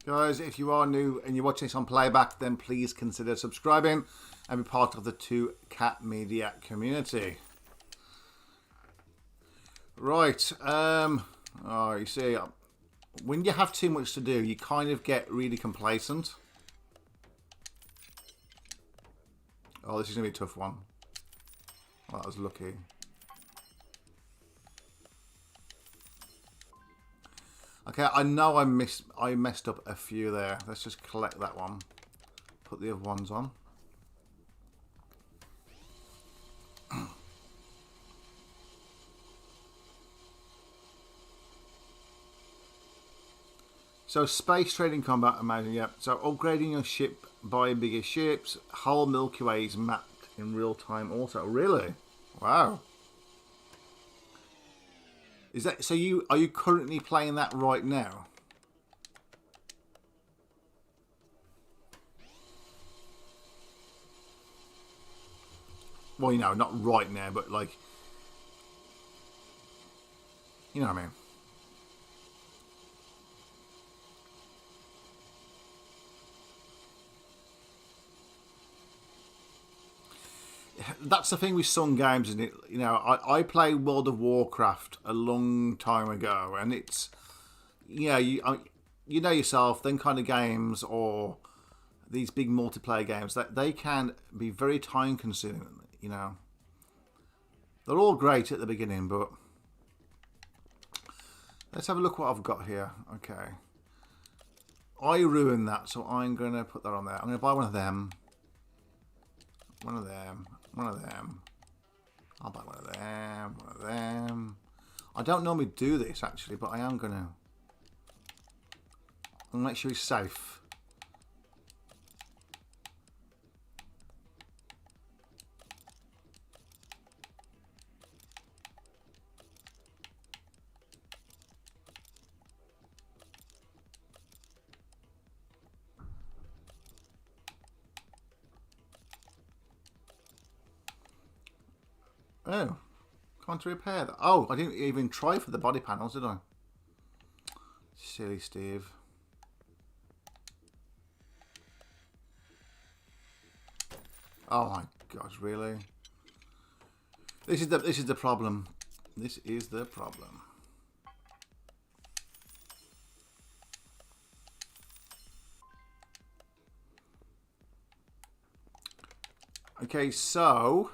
Guys, if you are new and you're watching this on playback, then please consider subscribing and be part of the 2Cat Media community. Right. Oh, you see, when you have too much to do, you kind of get really complacent. Oh, this is going to be a tough one. Well, that was lucky. Okay, I know I messed up a few there. Let's just collect that one. Put the other ones on. So space trading combat, amazing, yeah. So upgrading your ship, buying bigger ships, whole Milky Way is mapped in real time also. Really? Wow. Is that so? Are you currently playing that right now? Well, you know, not right now, but like, you know what I mean. That's the thing with some games, isn't it? You know, I played World of Warcraft a long time ago, and it's, you know, you know yourself, them kind of games or these big multiplayer games, that they can be very time consuming. You know, they're all great at the beginning, but let's have a look what I've got here. Okay, I ruined that, so I'm going to put that on there. I'm going to buy one of them. One of them. One of them. I'll buy one of them. One of them. I don't normally do this, actually, but I am going to. I'm going to make sure it's safe. Oh, can't repair that. Oh, I didn't even try for the body panels, did I? Silly Steve. Oh my gosh, really? This is the problem. This is the problem. Okay, so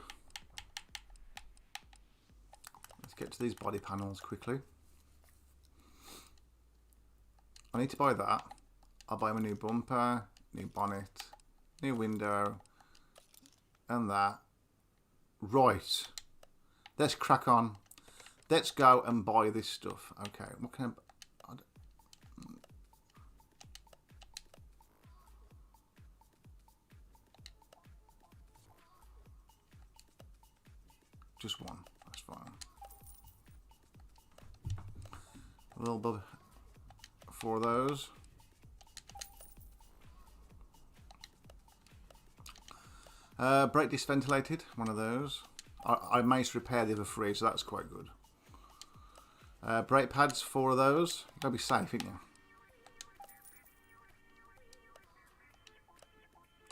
get to these body panels quickly. I need to buy that. I'll buy my new bumper, new bonnet, new window, and that. Right. Let's crack on. Let's go and buy this stuff. Okay, what can I... Just one. That's fine. A little bit for those. Brake disc ventilated, one of those. I managed to repair the other three, so that's quite good. Brake pads, 4 of those. You gotta be safe, ain't you?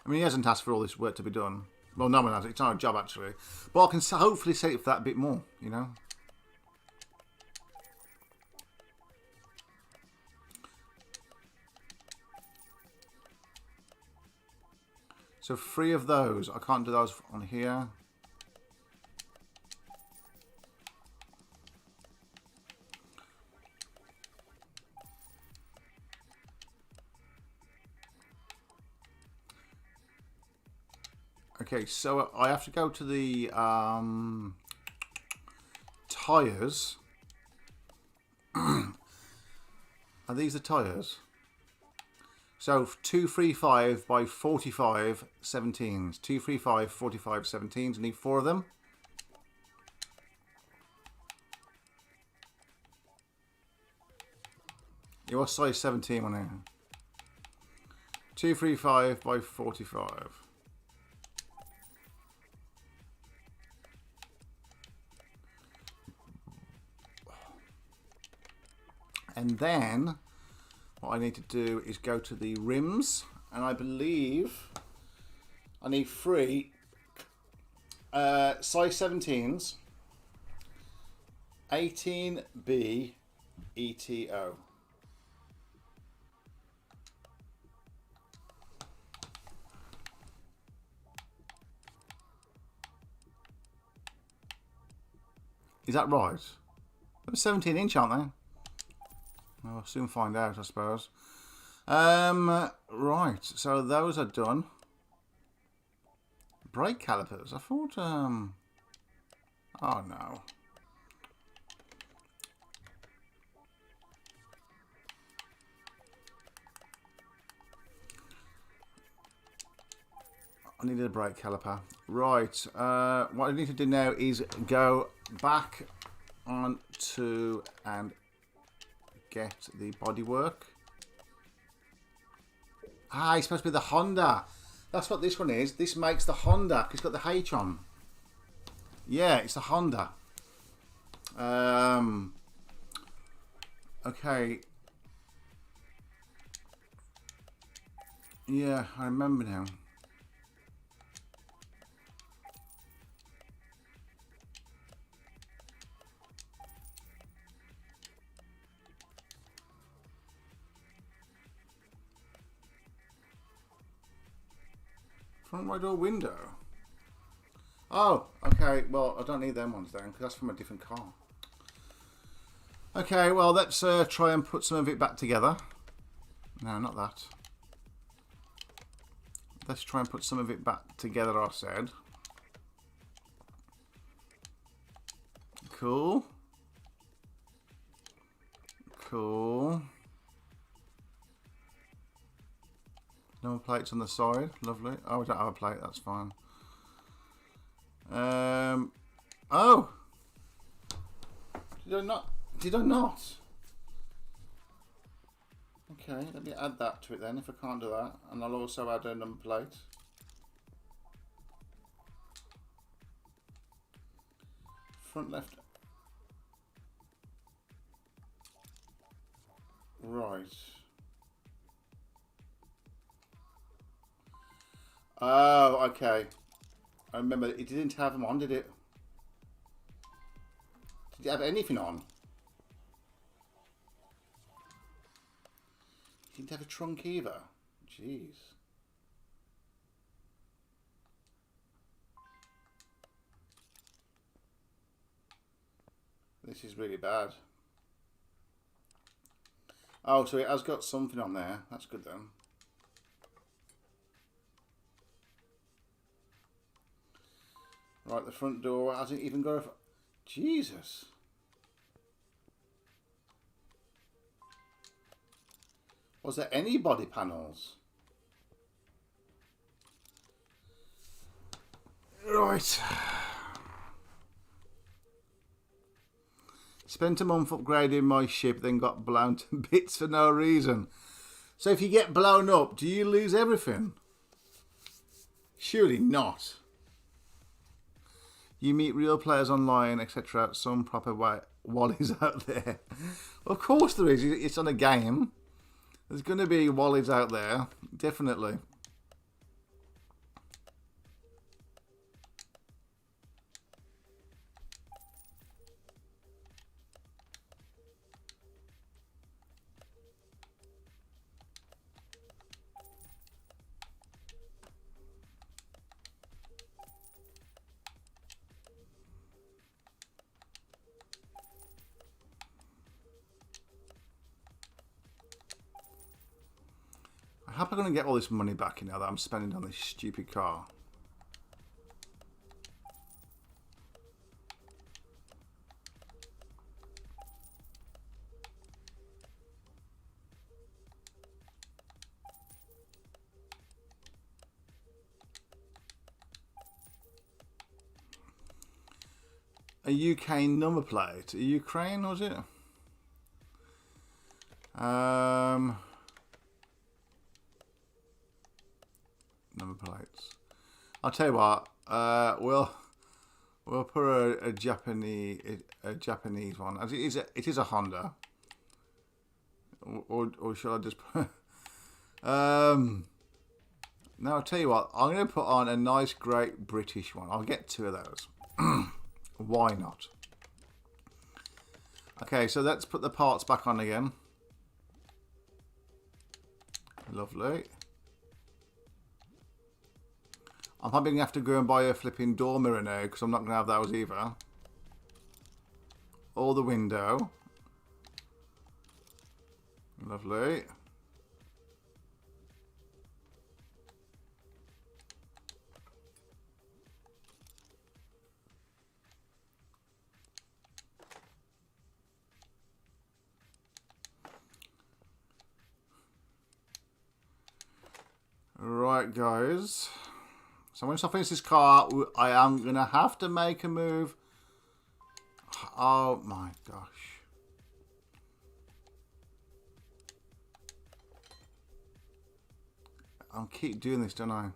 I mean, he hasn't asked for all this work to be done. Well, no one has. It's not a job, actually. But I can hopefully save it for that bit more, you know? So 3 of those. I can't do those on here. Okay, so I have to go to the tyres. Are these the tyres? So 235 by 45 17s. 235 45 17s. I need 4 of them. You are size 17 on here. 235 by 45. And then what I need to do is go to the rims, and I believe I need 3 size 17s, 18B ETO. Is that right? They're 17-inch, aren't they? We'll soon find out, I suppose. Right, so those are done. Brake calipers. I thought, oh no. I needed a brake caliper. Right. What I need to do now is go back onto and get the bodywork. Ah, it's supposed to be the Honda. That's what this one is. This makes the Honda because it's got the H on. Yeah, it's the Honda. Okay. Yeah, I remember now. Front right door window. Oh, okay. Well, I don't need them ones then, because that's from a different car. Okay, well, let's try and put some of it back together. No, not that. Let's try and put some of it back together, I said. Cool. Cool. No plates on the side. Lovely. Oh, we don't have a plate. That's fine. Oh! Did I not? Did I not? Okay, let me add that to it then if I can't do that. And I'll also add a number plate. Front left. Right. Oh, okay. I remember it didn't have them on, did it? Did it have anything on? It didn't have a trunk either. Jeez. This is really bad. Oh, so it has got something on there. That's good then. Right, the front door hasn't even got a... Jesus. Was there any body panels? Right. Spent a month upgrading my ship, then got blown to bits for no reason. So if you get blown up, do you lose everything? Surely not. You meet real players online, etc. Some proper wallies out there. Of course there is. It's on a game. There's going to be wallies out there. Definitely. How am I going to get all this money back now that I'm spending on this stupid car? A UK number plate. A Ukraine, was it? Number plates. I'll tell you what. We'll put a Japanese one. As it is a Honda. Or shall I just put? No, I'll tell you what. I'm going to put on a nice, great British one. I'll get 2 of those. Why not? Okay, so let's put the parts back on again. Lovely. I'm probably going to have to go and buy a flipping door mirror now because I'm not going to have those either. Or the window. Lovely. Right, guys. So once I finish this car, I am going to have to make a move. Oh my gosh. I'll keep doing this, don't I?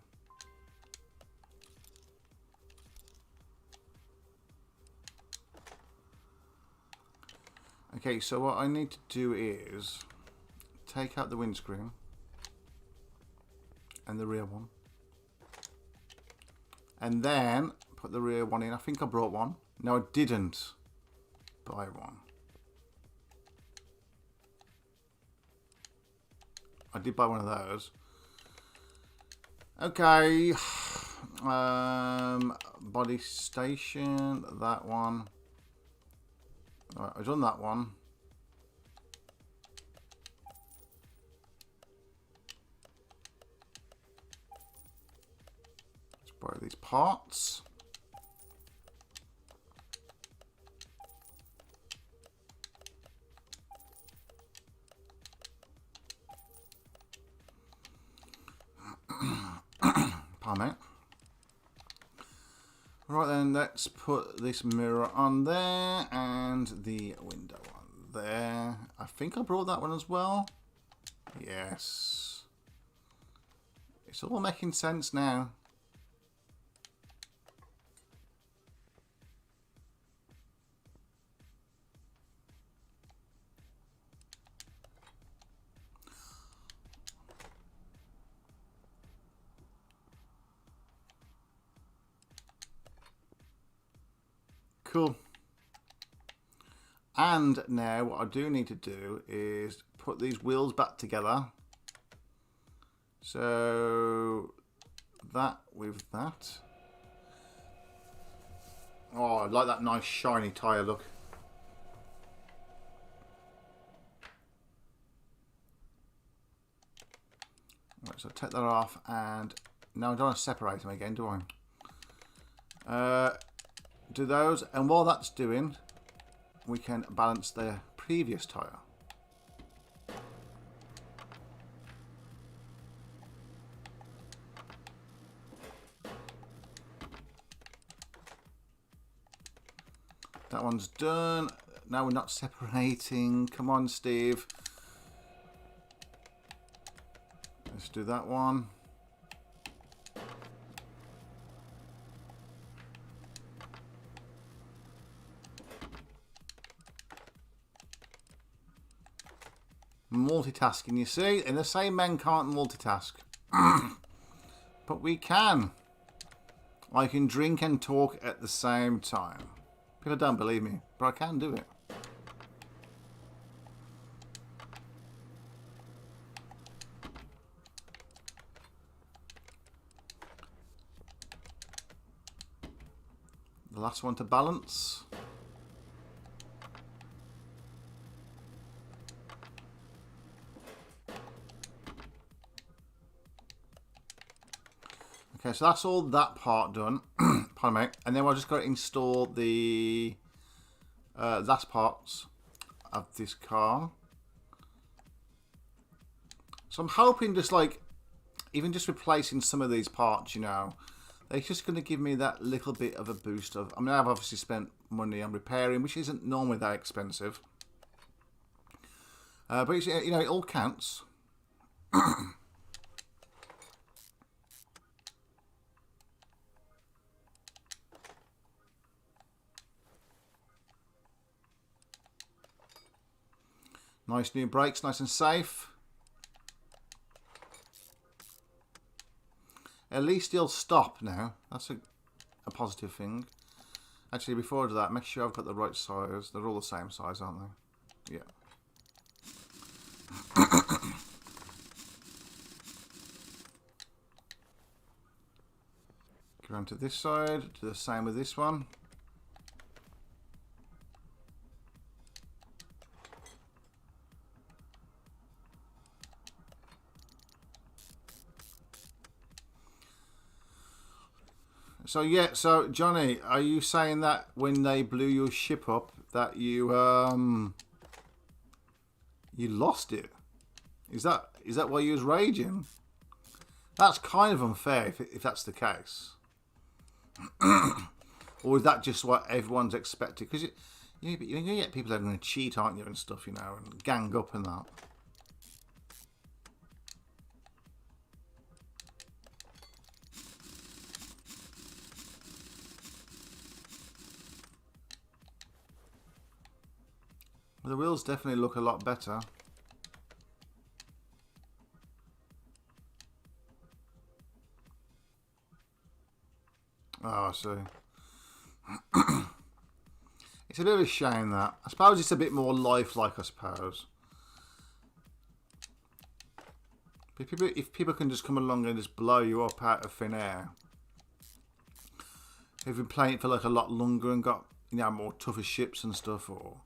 Okay, so what I need to do is take out the windscreen and the rear one. And then put the rear one in. I think I brought one. No, I didn't buy one. I did buy one of those. Okay. Body station, that one. Right, I've done that one. Let's borrow these parts. Pardon me. Right then, let's put this mirror on there and the window on there. I think I brought that one as well. Yes. It's all making sense now. Cool. And now what I do need to do is put these wheels back together. So that with that. Oh, I like that nice shiny tyre look. Right, so take that off, and now I don't want to separate them again, do I? Do those, and while that's doing, we can balance the previous tyre. That one's done. Now we're not separating. Come on, Steve. Let's do that one. Multitasking, you see, and the same men can't multitask. But we can. I can drink and talk at the same time. People don't believe me, but I can do it. The last one to balance. Okay, so that's all that part done. Pardon me. And then I've just got to install the last parts of this car. So I'm hoping just like, even just replacing some of these parts, you know, they're just going to give me that little bit of a boost of, I mean, I've obviously spent money on repairing, which isn't normally that expensive. But, it's, you know, it all counts. Nice new brakes, nice and safe. At least he'll stop now. That's a positive thing. Actually, before I do that, make sure I've got the right size. They're all the same size, aren't they? Yeah. Go around to this side. Do the same with this one. So yeah, so Johnny, are you saying that when they blew your ship up that you lost it? Is that why you was raging? That's kind of unfair if that's the case. Or is that just what everyone's expected? Because you're going to get people that are going to cheat, aren't you, and stuff, you know, and gang up and that. Well, the wheels definitely look a lot better. Oh, I see. It's a bit of a shame that. I suppose it's a bit more lifelike, I suppose. If people can just come along and just blow you up out of thin air. If you've been playing it for like a lot longer and got, you know, more tougher ships and stuff, or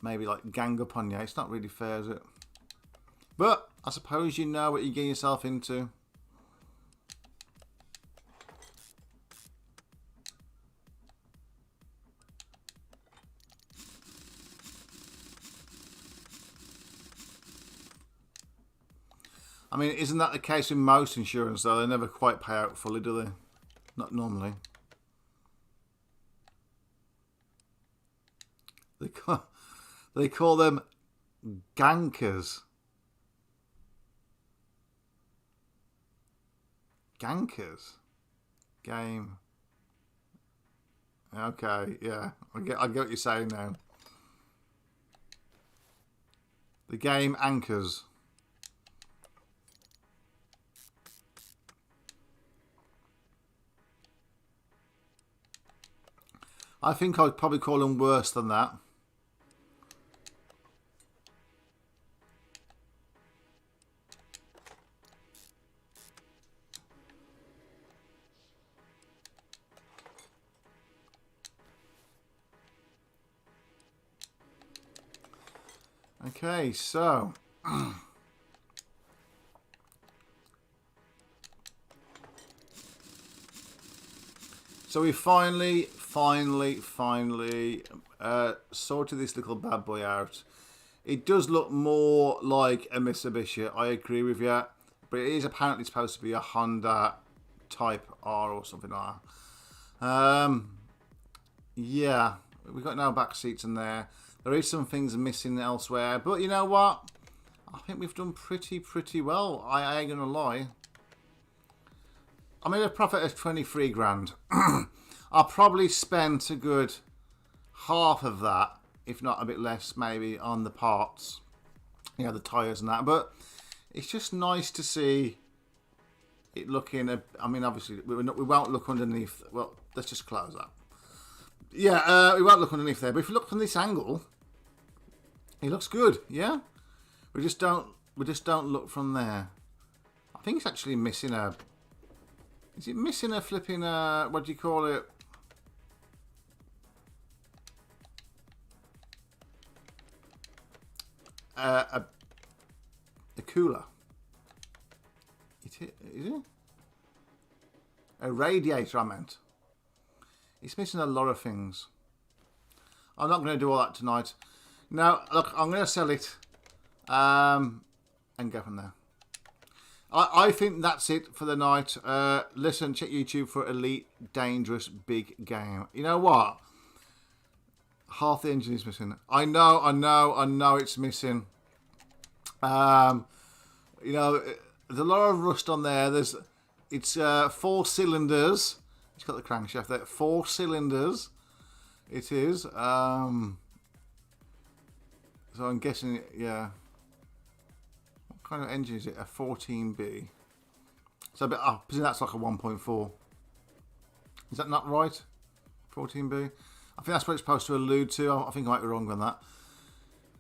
maybe like gang up on you, it's not really fair, is it? But I suppose you know what you're getting yourself into. I mean, isn't that the case with most insurance, though? They never quite pay out fully, do they? Not normally. They call them gankers. Gankers? Game. Okay, yeah. I get what you're saying now. The game anchors. I think I'd probably call them worse than that. Okay, so we finally sorted this little bad boy out. It does look more like a Mitsubishi, I agree with you, but it is apparently supposed to be a Honda Type R or something like that. Yeah, we've got no back seats in there. There is some things missing elsewhere, but you know what? I think we've done pretty well. I ain't gonna lie. I made a profit of 23 grand. I probably spent a good half of that, if not a bit less, maybe on the parts, you know, the tyres and that. But it's just nice to see it looking. I mean, obviously, we won't look underneath. Well, let's just close that. Yeah, we won't look underneath there. But if you look from this angle, it looks good. Yeah, we just don't look from there. I think it's actually missing a. Is it missing a flipping? What do you call it? A cooler. Is it? A radiator, I meant. It's missing a lot of things. I'm not going to do all that tonight. Now, look, I'm going to sell it and go from there. I think that's it for the night. Listen, check YouTube for Elite Dangerous Big Game. You know what? Half the engine is missing. I know it's missing. You know, there's a lot of rust on there. It's 4 cylinders. It's got the crankshaft there. 4 cylinders. It is. So I'm guessing, yeah. What kind of engine is it? A 14B. So I presume that's like a 1.4. Is that not right? 14B. I think that's what it's supposed to allude to. I think I might be wrong on that.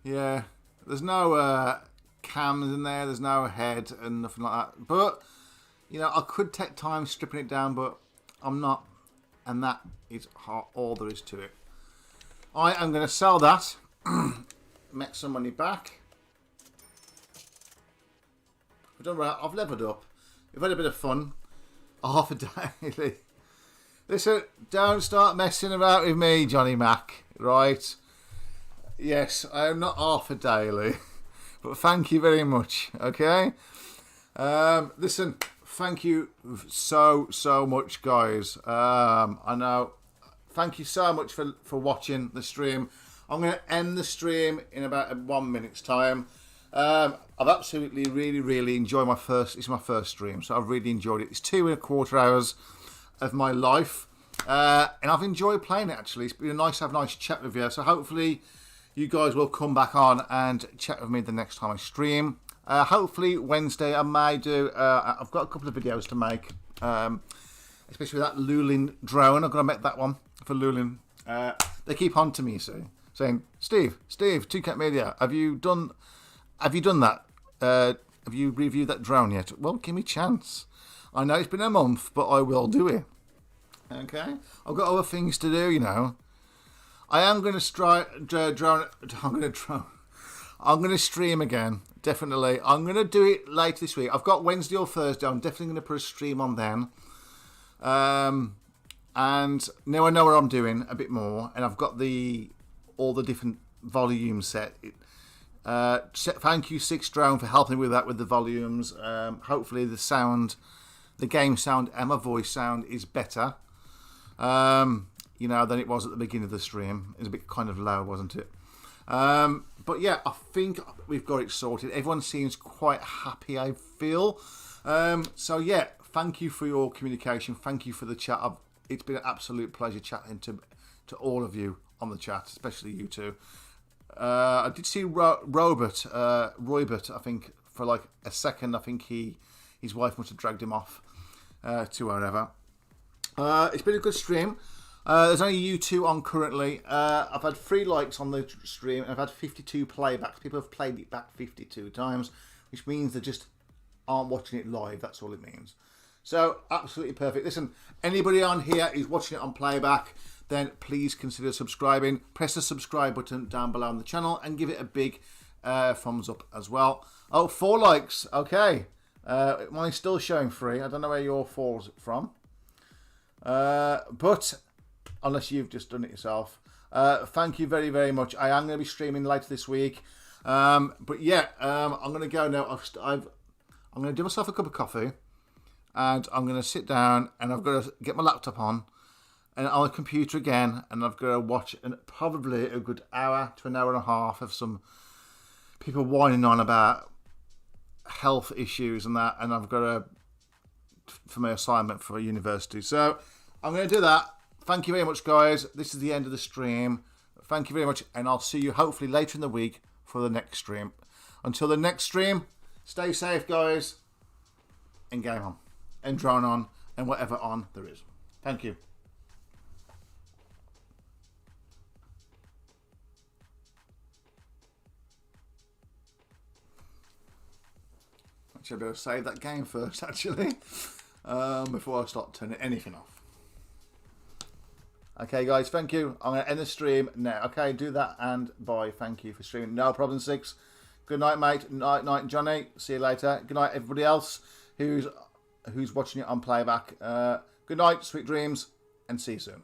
Yeah. There's no cams in there. There's no head and nothing like that. But, you know, I could take time stripping it down, but I'm not. And that is all there is to it. I am going to sell that. Make some money back. I've done right. I've leveled up. We've had a bit of fun. Half a daily. Listen, don't start messing about with me, Johnny Mac. Right? Yes, I am not half a daily. But thank you very much. Okay? Listen, thank you so much, guys. I know. Thank you so much for watching the stream. I'm going to end the stream in about 1 minute's time. I've absolutely really enjoyed my first. It's my first stream, so I've really enjoyed it. It's 2.25 hours of my life, and I've enjoyed playing it. Actually, it's been nice to have a nice chat with you. So hopefully, you guys will come back on and chat with me the next time I stream. Hopefully Wednesday I may do. I've got a couple of videos to make, especially with that Lulin drone. I've got to make that one for Lulin. They keep on to me, you see, saying, Steve, 2Cat Media, have you done that? Have you reviewed that drone yet? Well, give me a chance. I know it's been a month, but I will do it. Okay, I've got other things to do, you know. I am going to I'm going to stream again, definitely. I'm going to do it later this week. I've got Wednesday or Thursday. I'm definitely going to put a stream on then. And now I know what I'm doing a bit more, and I've got all the different volumes set. Thank you, Six Drone, for helping me with that, with the volumes. Hopefully the game sound and my voice sound is better, you know, than it was at the beginning of the stream. It was a bit kind of low, wasn't it? But yeah, I think we've got it sorted. Everyone seems quite happy, I feel. So yeah, thank you for your communication. Thank you for the chat. It's been an absolute pleasure chatting to all of you on the chat, especially you two. I did see Roybert, I think, for like a second. I think his wife must have dragged him off to wherever. It's been a good stream. There's only you two on currently. I've had 3 likes on the stream, and I've had 52 playbacks. People have played it back 52 times, which means they just aren't watching it live. That's all it means. So, absolutely perfect. Listen, anybody on here who's watching it on playback, then please consider subscribing. Press the subscribe button down below on the channel and give it a big thumbs up as well. Oh, 4 likes. Okay. Mine's still showing 3. I don't know where your 4's from. But unless you've just done it yourself. Thank you very much. I am going to be streaming later this week. But yeah, I'm going to go now. I'm going to do myself a cup of coffee, and I'm going to sit down, and I've got to get my laptop on and on the computer again, and I've got to watch probably a good hour to an hour and a half of some people whining on about health issues and that, and I've got to, for my assignment for university. So I'm going to do that. Thank you very much, guys. This is the end of the stream. Thank you very much, and I'll see you hopefully later in the week for the next stream. Until the next stream, stay safe, guys, and game on, and drone on, and whatever on there is. Thank you. Actually, I better save that game first, actually, before I start turning anything off. Okay, guys, thank you. I'm going to end the stream now. Okay, do that, and bye. Thank you for streaming. No problem, Six. Good night, mate. Night, Johnny. See you later. Good night, everybody else who's watching it on playback. Good night, sweet dreams, and see you soon.